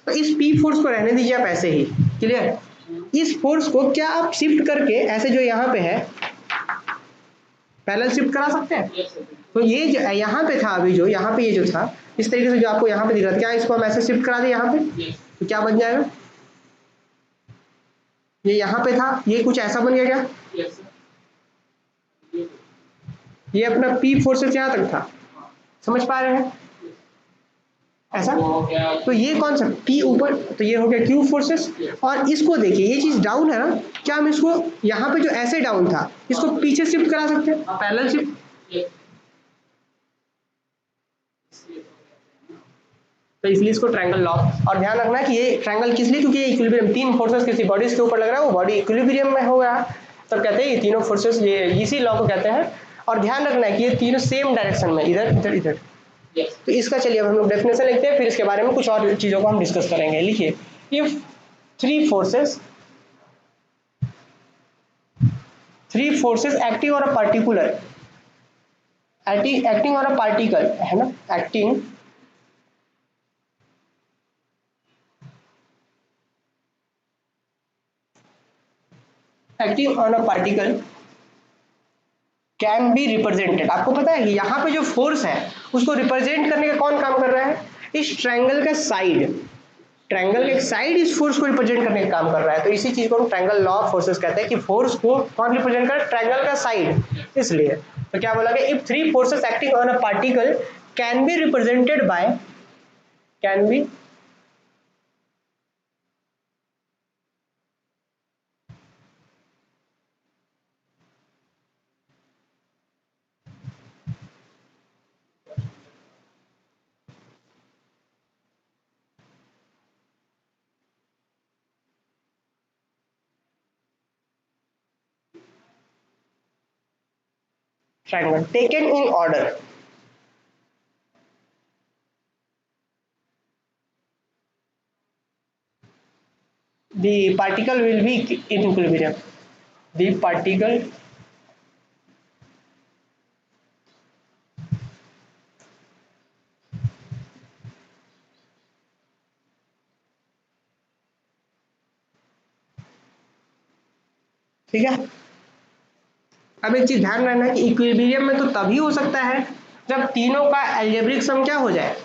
तो इस P फोर्स को रहने दीजिए आप ऐसे ही। क्लियर? इस फोर्स को क्या आप शिफ्ट करके ऐसे जो यहाँ पे है पैरेलल शिफ्ट करा सकते हैं? तो ये जो यहाँ पे था, अभी जो यहाँ पे ये जो था इस तरीके से जो आपको यहाँ पे दिख रहा था, क्या इसको हम ऐसे शिफ्ट करा दें यहाँ पे, तो क्या बन जाएगा? ये यहाँ पे था, ये कुछ ऐसा बन गया क्या? ये अपना P फोर्सेस यहाँ तक था, समझ पा रहे हैं? ऐसा तो ये कौन सा P ऊपर, तो ये हो गया Q फोर्सेस। और इसको देखिए, ये चीज डाउन है ना, क्या हम इसको यहाँ पे जो ऐसे डाउन था इसको पीछे शिफ्ट करा सकते हैं, पैरेलल शिफ्ट? तो इसलिए इसको ट्रायंगल लॉ। और ध्यान रखना कि ये ट्रायंगल किस लिए, क्योंकि ये इक्विलिब्रियम, 3 फोर्सेस किसी बॉडीज के ऊपर लग रहा है, वो बॉडी इक्विलिब्रियम में हो गया, तब कहते हैं ये तीनों फोर्सेस, ये इसी लॉ को कहते हैं। और ध्यान रखना है कि ये तीनों सेम डायरेक्शन में, इधर इधर इधर। तो इसका चलिए अब हम लोग डेफिनेशन लिखते हैं, फिर इसके बारे में कुछ और चीजों को हम डिस्कस करेंगे। लिखिए, इफ थ्री फोर्सेस एक्टिंग और अ पार्टिकुलर, एक्टिंग और अ पार्टिकल है ना, acting on a particle can be represented. आपको पता है कि यहाँ पे जो फोर्स है उसको रिप्रेजेंट करने का कौन काम कर रहा है? इस ट्रायंगल का साइड, ट्रायंगल का एक साइड इस फोर्स को रिप्रेजेंट करने का काम कर रहा है। तो इसी चीज को हम ट्रायंगल लॉ ऑफ फोर्सेस कहते हैं कि फोर्स को कौन रिप्रेजेंट कर रहा है? ट्रायंगल का साइड। इसलिए तो क्या बोला गया, if 3 forces acting on a particle can be represented by, can be triangle taken in order, the particle will be in equilibrium, the particle ठीक है। अब एक चीज ध्यान रखना कि इक्विलिब्रियम में तो तभी हो सकता है जब तीनों का अलजेब्रिक सम क्या हो जाए,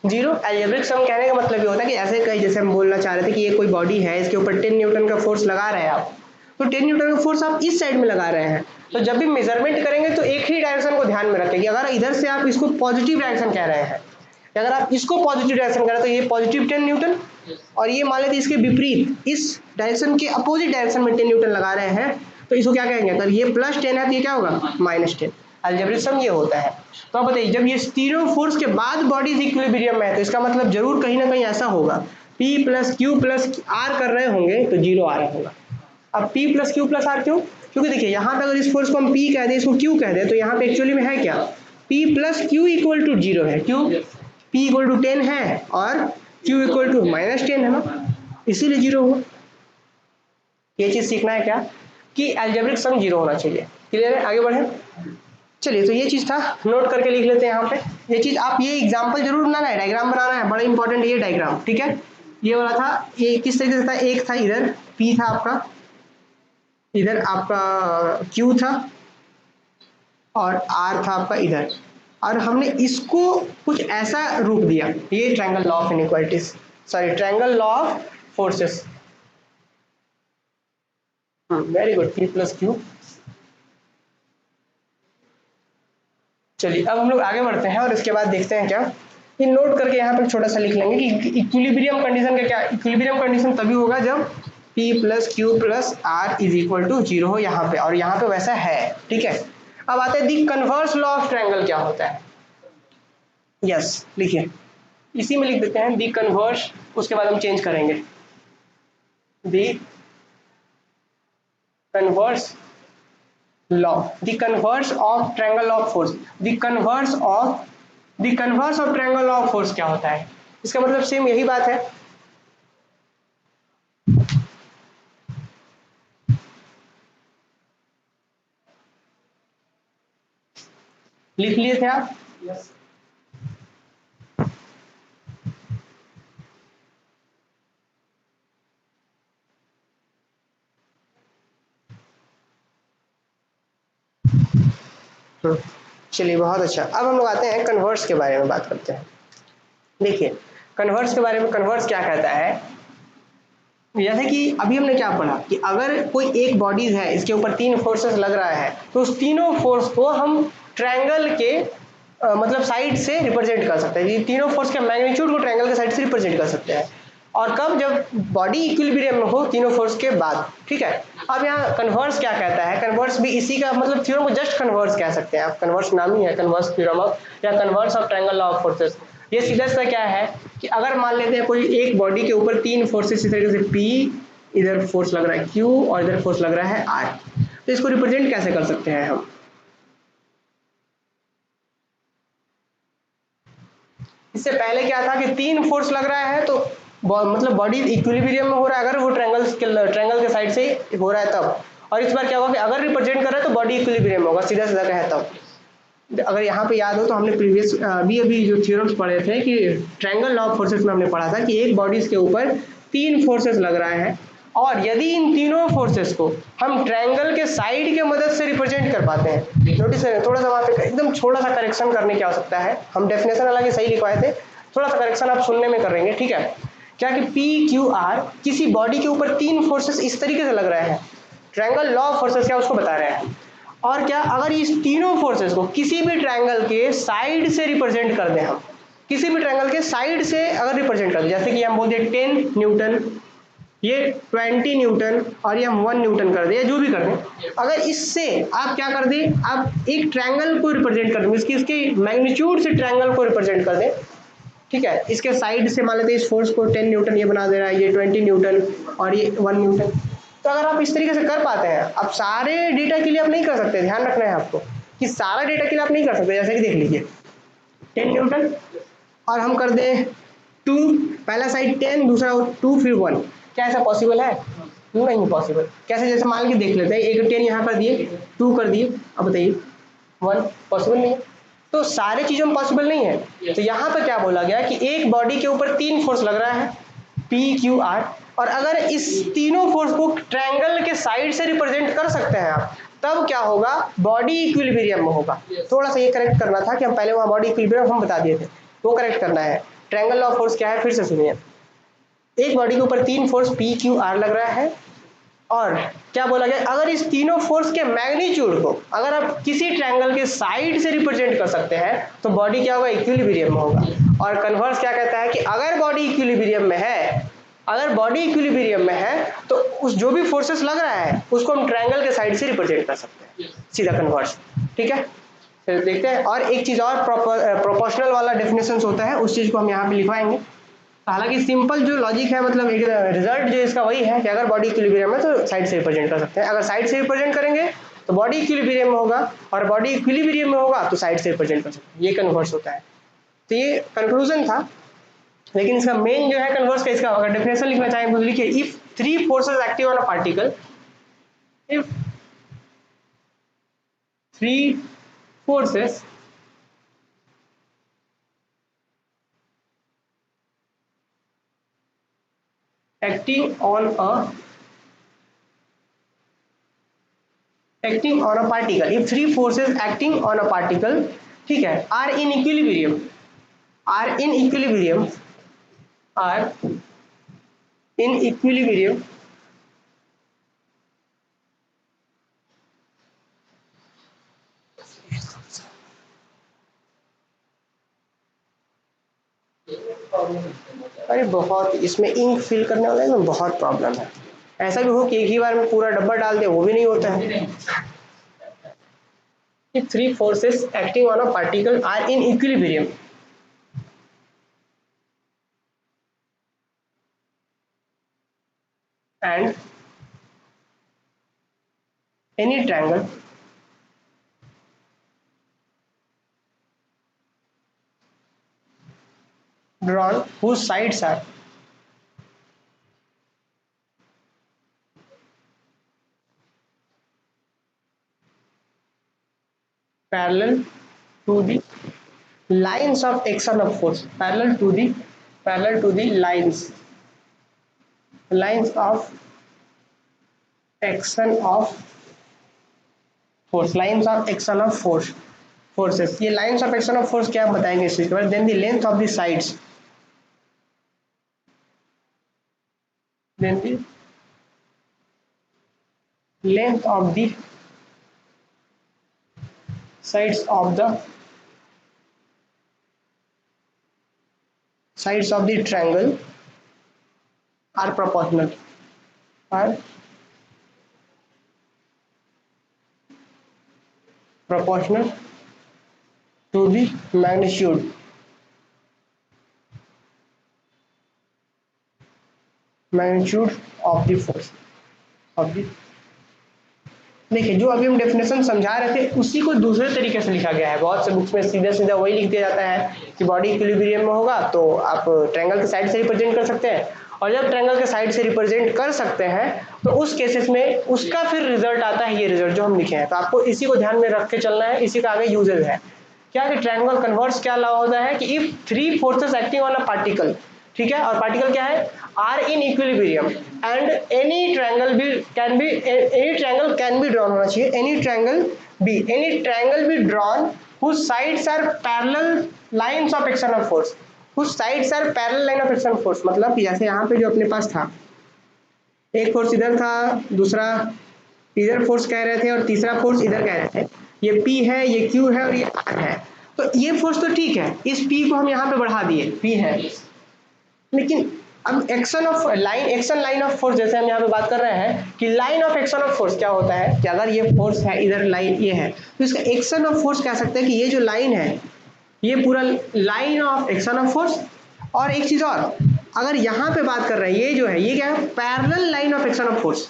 0। अलजेब्रिक सम कहने का मतलब ये होता है कि ऐसे कहीं, जैसे हम बोलना चाह रहे थे कि ये कोई बॉडी है, इसके ऊपर 10 न्यूटन का फोर्स लगा रहे हैं आप, तो 10 न्यूटन का फोर्स आप इस साइड में लगा रहे हैं, तो जब भी मेजरमेंट करेंगे तो एक ही डायरेक्शन को ध्यान में रखें कि अगर इधर से आप इसको पॉजिटिव डायरेक्शन कह रहे हैं, अगर आप इसको पॉजिटिव डायरेक्शन कह रहे हैं तो ये पॉजिटिव 10 न्यूटन, और ये मान लेते इसके विपरीत इस डायरेक्शन के अपोजिट डायरेक्शन में 10 न्यूटन लगा रहे हैं, तो इसको क्या कहेंगे? अगर ये +10 है तो ये क्या होगा? -10। अलजेब्रिक सम ये होता है। तो अब बताइए, जब ये तीनों फोर्स के बाद बॉडीज इक्विलिब्रियम में है तो इसका मतलब जरूर कहीं ना कहीं ऐसा होगा, P + Q + R कर रहे होंगे तो 0 आ रहा होगा। अब P + Q + R क्यों? क्योंकि देखिए यहाँ पे अगर इस फोर्स को हम P कह दें, इसको Q कह दें, तो यहाँ पे एक्चुअली में है क्या? P + Q = 0 है। क्यों? P = 10 है और Q = -10 है ना, इसीलिए 0 हुआ। ये चीज सीखना है क्या कि अलजेब्रिक सम 0 होना चाहिए। क्लियर है? आगे बढ़े। चलिए, तो ये चीज था, नोट करके लिख लेते हैं यहाँ पे। ये चीज आप, ये एग्जांपल जरूर बनाना है, डायग्राम बनाना है, बड़ा इंपॉर्टेंट ये डायग्राम, ठीक है। ये वाला था, ये किस तरीके से था, एक था इधर P था आपका, इधर आपका Q था, और R था आपका इधर, और हमने इसको कुछ ऐसा रूप दिया, ये triangle law of inequalities, sorry triangle law of forces. Very good, P + Q। चलिए अब हम लोग आगे बढ़ते हैं और इसके बाद देखते हैं क्या, ये नोट करके यहाँ पे छोटा सा लिख लेंगे कि इक्विलिब्रियम कंडीशन का क्या, इक्विलिब्रियम कंडीशन तभी होगा जब P + Q + R = 0 हो यहाँ पे, और यहाँ पे वैसा है, ठीक है। अब आते हैं दी कन्वर्स लॉ ऑफ ट्रायंगल क्या होता है। यस, लिखिए, इसी में लिख देते हैं दी कन्वर्स, उसके बाद हम चेंज करेंगे the converse law, the converse of triangle of force, the converse of triangle of force क्या होता है? इसका मतलब सेम यही बात है। लिख लिए थे आप? yes. चलिए बहुत अच्छा। अब हम लोग आते हैं कन्वर्स के बारे में बात करते हैं। देखिए कन्वर्स के बारे में, कन्वर्स क्या कहता है, जैसे कि अभी हमने क्या पढ़ा कि अगर कोई एक बॉडीज है, इसके ऊपर 3 फोर्सेस लग रहा है, तो उस तीनों फोर्स को हम ट्रायंगल के मतलब साइड से रिप्रेजेंट कर सकते हैं। ये तीनों फोर्स के मैग्नीट्यूड को ट्रायंगल के साइड से रिप्रेजेंट कर सकते हैं। और कब? जब बॉडी इक्विलिब्रियम में हो तीनों फोर्स के बाद। ठीक है। अब यहाँ कन्वर्स क्या कहता है, कन्वर्स भी इसी का मतलब थ्योरम को जस्ट कन्वर्स कह सकते हैं आप, कन्वर्स नाम ही है कन्वर्स थ्योरम ऑफ, या converse of triangle law of forces. ये सीधा सा क्या है कि अगर मान लेते हैं कोई एक बॉडी के ऊपर 3 फोर्सेस इस तरीके से P, इधर फोर्स लग रहा है Q और इधर फोर्स लग रहा है R, तो इसको रिप्रेजेंट कैसे कर सकते हैं हम? इससे पहले क्या था कि 3 फोर्स लग रहा है तो मतलब बॉडी इक्विलिब्रियम में हो रहा है अगर वो ट्रायंगल के साइड से हो रहा है तब। और इस बार क्या होगा कि अगर रिप्रेजेंट कर रहा है तो बॉडी इक्विलिब्रियम में होगा, सीधा सीधा कहे तब। अगर यहाँ पे याद हो तो हमने प्रीवियस अभी जो थ्योरम्स पढ़े थे कि ट्रायंगल लॉ ऑफ फोर्सेस में हमने पढ़ा था कि एक बॉडीज के ऊपर 3 फोर्सेस लग रहा है, और यदि इन तीनों फोर्सेस को हम ट्रायंगल के साइड के मदद से रिप्रेजेंट कर पाते हैं, नोटिस थोड़ा सा वहाँ पे एकदम छोटा सा करेक्शन करने की आवश्यकता है। हम डेफिनेशन हालांकि सही लिखवाए थे, थोड़ा सा करेक्शन आप सुनने में करेंगे। ठीक है। क्या कि PQR किसी बॉडी के ऊपर 3 फोर्सेस इस तरीके से लग रहे हैं, ट्रायंगल लॉ ऑफ फोर्सेस क्या उसको बता रहे हैं। और क्या अगर इस तीनों फोर्सेस को किसी भी ट्रायंगल के साइड से रिप्रेजेंट कर दें, हम किसी भी ट्रायंगल के साइड से अगर रिप्रेजेंट कर दें, जैसे कि हम बोल दें 10 न्यूटन, ये 20 न्यूटन और ये हम 1 न्यूटन कर दें, जो भी कर दें, अगर इससे आप क्या कर दें, आप एक ट्रायंगल को रिप्रेजेंट कर दें, इसके मैग्नीट्यूड से ट्रायंगल को रिप्रेजेंट कर दें। ठीक है। इसके साइड से मान लेते हैं इस फोर्स को 10 न्यूटन ये बना दे रहा है, ये 20 न्यूटन और ये 1 न्यूटन। तो अगर आप इस तरीके से कर पाते हैं, अब सारे डेटा के लिए आप नहीं कर सकते, ध्यान रखना है आपको कि सारा डेटा के लिए आप नहीं कर सकते। जैसे कि देख लीजिए 10 न्यूटन और हम कर दें 2, पहला साइड 10, दूसरा 2, फिर 1, क्या ऐसा पॉसिबल है? नहीं पॉसिबल। कैसे? जैसे मान के देख लेते हैं, एक 10 यहाँ कर दिए, 2 कर दिए, अब बताइए 1, पॉसिबल नहीं है। तो सारे चीजों में पॉसिबल नहीं है। तो यहाँ पर क्या बोला गया कि एक बॉडी के ऊपर 3 फोर्स लग रहा है PQR, और अगर इस तीनों फोर्स को ट्रायंगल के साइड से रिप्रेजेंट कर सकते हैं आप, तब क्या होगा? बॉडी इक्विलिब्रियम में होगा। थोड़ा सा ये करेक्ट करना था कि हम पहले वहां बॉडी इक्विलिब्रियम हम बता दिए थे, वो करेक्ट करना है। ट्रायंगल ऑफ फोर्स क्या है फिर से सुनिए। एक बॉडी के ऊपर 3 फोर्स PQR लग रहा है, और क्या बोला गया, अगर इस तीनों फोर्स के मैग्नीट्यूड को अगर आप किसी ट्रायंगल के साइड से रिप्रेजेंट कर सकते हैं तो बॉडी क्या होगा? इक्विलिब्रियम में होगा। और कन्वर्स क्या कहता है कि अगर बॉडी इक्विलिब्रियम में है, अगर बॉडी इक्विलिब्रियम में है तो उस जो भी फोर्सेस लग रहा है उसको हम ट्रायंगल के साइड से रिप्रेजेंट कर सकते हैं, सीधा कन्वर्स। ठीक है। फिर देखते हैं, और एक चीज और प्रोपोर्शनल वाला डेफिनेशन होता है, उस चीज को हम यहाँ पे लिखवाएंगे। हालांकि सिंपल जो लॉजिक है, मतलब एक रिजल्ट जो इसका वही है कि अगर बॉडी इक्विलिब्रियम है तो साइड से रिप्रेजेंट कर सकते हैं, अगर साइड से रिप्रेजेंट करेंगे तो बॉडी इक्विलिब्रियम में होगा, और बॉडी इक्विलिब्रियम में होगा तो साइड से रिप्रेजेंट कर सकते हैं, ये कन्वर्स होता है। तो ये कंक्लूजन था, लेकिन इसका मेन जो है कन्वर्स का, इसका अगर डेफिनेशन लिखना चाहें तो लिखिए, if 3 forces active on a particle, if 3 forces acting on a particle, if 3 forces acting on a particle, ठीक है, are in equilibrium, are in equilibrium, are in equilibrium, अरे बहुत इसमें इंक फिल करने वाले में बहुत प्रॉब्लम है। ऐसा भी हो कि एक ही बार में पूरा डब्बा डाल दे, वो भी नहीं होता है। If 3 forces acting on a particle are in equilibrium, and any triangle drawn whose sides are parallel to the lines of action of force, parallel to the lines of action of force, lines of action of force, forces। ये lines of action of force क्या बताएंगे इस चीज के बाद। Then the length of the sides, then the length of the sides of the triangle are proportional to the magnitude of the force of the। देखिए जो अभी हम डेफिनेशन समझा रहे थे उसी को दूसरे तरीके से लिखा गया है। बहुत से बुक्स में सीधा सीधा वही लिख दिया जाता है कि बॉडी इक्विलिब्रियम में होगा तो आप ट्रायंगल के साइड से रिप्रेजेंट कर सकते हैं, और जब ट्रायंगल के साइड से रिप्रेजेंट कर सकते हैं तो उस केसेस में उसका फिर रिजल्ट आता है, ये रिजल्ट जो हम लिखे हैं। तो आपको इसी को ध्यान में रख के चलना है, इसी का आगे यूजेज है क्या कि ट्रायंगल कन्वर्स क्या लॉ होता है कि if three forces acting on a particle, ठीक है, और पार्टिकल क्या है, are in equilibrium and any triangle can be drawn, होना चाहिए any triangle be drawn whose sides are parallel lines of action of force, whose sides are parallel line of action of force। मतलब जैसे यहाँ पे जो अपने पास था, एक फोर्स इधर था, दूसरा इधर फोर्स कह रहे थे और तीसरा फोर्स इधर कह रहे थे, ये P है, ये Q है और ये R है। तो ये फोर्स तो ठीक है, इस P को हम यहाँ पे बढ़ा दिए, P है, लेकिन अब एक्शन लाइन ऑफ फोर्स जैसे हम यहाँ पे बात कर रहे हैं कि line of action of force क्या होता है कि अगर ये फोर्स है, इधर लाइन ये है, तो इसका एक्शन ऑफ फोर्स कह सकते हैं कि ये जो लाइन है ये पूरा line of action of force. और एक चीज और, अगर यहाँ पे बात कर रहे हैं, ये जो है ये क्या है, parallel line of action of force.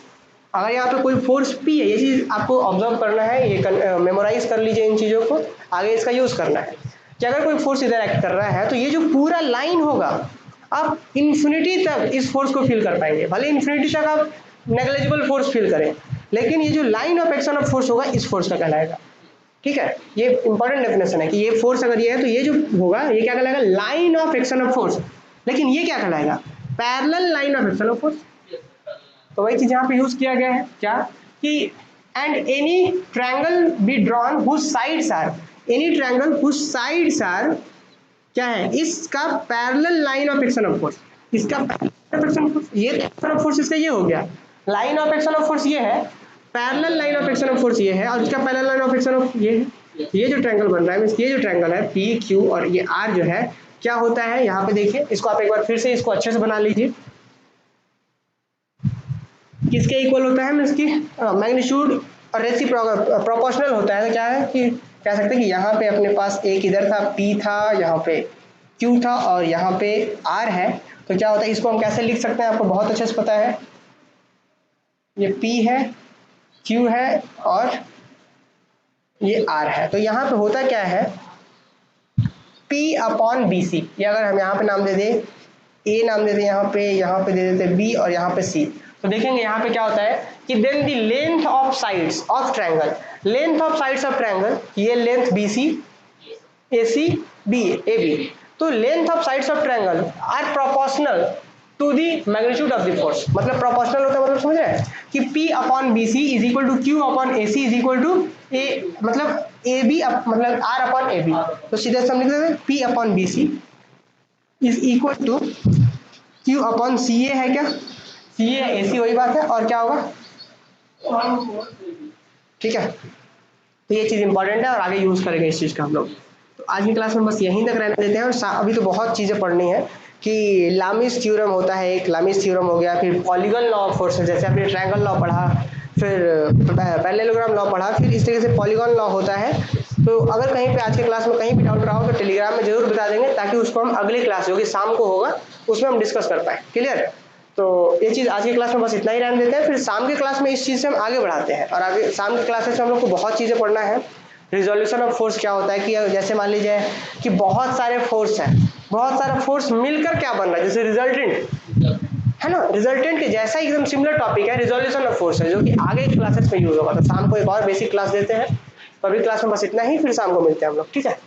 अगर यहाँ पे कोई फोर्स P है, ये चीज आपको ऑब्जर्व करना है, ये मेमोराइज कर लीजिए इन चीजों को, आगे इसका यूज करना है कि अगर कोई फोर्स इधर एक्ट कर रहा है तो ये जो पूरा लाइन होगा आप इन्फिनिटी तक इस फोर्स को फील कर पाएंगे। भले इन्फिनिटी तक आप नेग्लिजिबल फोर्स फील करें, लेकिन ये जो line of action of force होगा इस फोर्स का कहलाएगा। ठीक है, ये इंपॉर्टेंट डेफिनेशन है कि ये फोर्स अगर ये है तो ये जो होगा ये क्या कहलाएगा, line of action of force. लेकिन ये क्या कहलाएगा, parallel line of action of force. तो वही चीज यहाँ पे यूज किया गया है क्या कि and any triangle be drawn whose sides are, any triangle whose sides are क्या है, इसका parallel line of action of force, इसका एक्शन फोर्स, ये एक्शन ऑफ फोर्स इसका ये हो गया, line of action of force ये है, parallel line of action of force ये है, और इसका parallel line of action of ये है। ये जो ट्रायंगल बन रहा है, ये जो ट्रायंगल है पी क्यू और ये आर जो है क्या होता है, यहाँ पे देखिए इसको आप एक बार फिर से इसको अच्छे से बना लीजिए। किसके इक्वल होता है, इसकी मैग्नीट्यूड और प्रोपोर्शनल होता है। क्या है कि कह सकते हैं कि यहाँ पे अपने पास एक इधर था P था, यहाँ पे Q था और यहाँ पे R है, तो क्या होता है इसको हम कैसे लिख सकते हैं, आपको बहुत अच्छे से पता है, ये P है, Q है और ये R है। तो यहाँ पे होता क्या है, P अपॉन BC, ये अगर हम यहाँ पे नाम दे दें, A नाम दे दें, यहाँ पे दे देते B और यहाँ पे C, तो देखेंगे यहाँ पे क्या होता है कि then the length of sides of triangle, length of sides of triangle, ये लेंथ BC, AC, AB, तो length of sides of triangle are proportional to the magnitude of the force. मतलब प्रोपोर्शनल होता है, मतलब समझ रहे हैं कि P upon BC is equal to Q upon AC is equal to A, मतलब AB मतलब R अपॉन AB। तो सीधे से हम लिख सकते हैं P upon BC is equal to Q upon CA है, क्या CA AC वही बात है, और क्या होगा, ठीक है। तो ये चीज इंपॉर्टेंट है और आगे यूज करेंगे इस चीज का हम लोग। तो आज की क्लास में बस यहीं तक रहने देते हैं, और अभी तो बहुत चीजें पढ़नी है कि लामिस थ्योरम होता है, एक लामिस थ्योरम हो गया, फिर पॉलीगन लॉ ऑफ फोर्सेस, जैसे आपने ट्रायंगल लॉ पढ़ा, फिर पैरेललोग्राम लॉ पढ़ा, फिर इस तरीके से पॉलीगन लॉ होता है। तो अगर कहीं पे आज के क्लास में कहीं भी डाउट रहा हो तो टेलीग्राम में जरूर बता देंगे, ताकि उसको हम अगली क्लास जो कि शाम को होगा उसमें हम डिस्कस कर पाए। क्लियर है? तो ये चीज़ आज की क्लास में बस इतना ही रहने देते हैं, फिर शाम की क्लास में इस चीज़ से हम आगे बढ़ाते हैं। और आगे शाम की क्लासेस में हम लोग को बहुत चीज़ें पढ़ना है। रिजोल्यूशन ऑफ फोर्स क्या होता है कि जैसे मान लीजिए कि बहुत सारे फोर्स हैं, बहुत सारा फोर्स मिलकर क्या बन रहा है, जैसे रिजल्टेंट है ना, रिजल्टेंट के जैसा एकदम सिमिलर टॉपिक है रिजोल्यूशन ऑफ फोर्स है, जो कि आगे क्लासेस में यूज होगा। तो शाम को एक और बेसिक क्लास देते हैं। तो अभी क्लास में बस इतना ही, फिर शाम को मिलते हैं हम लोग, ठीक है।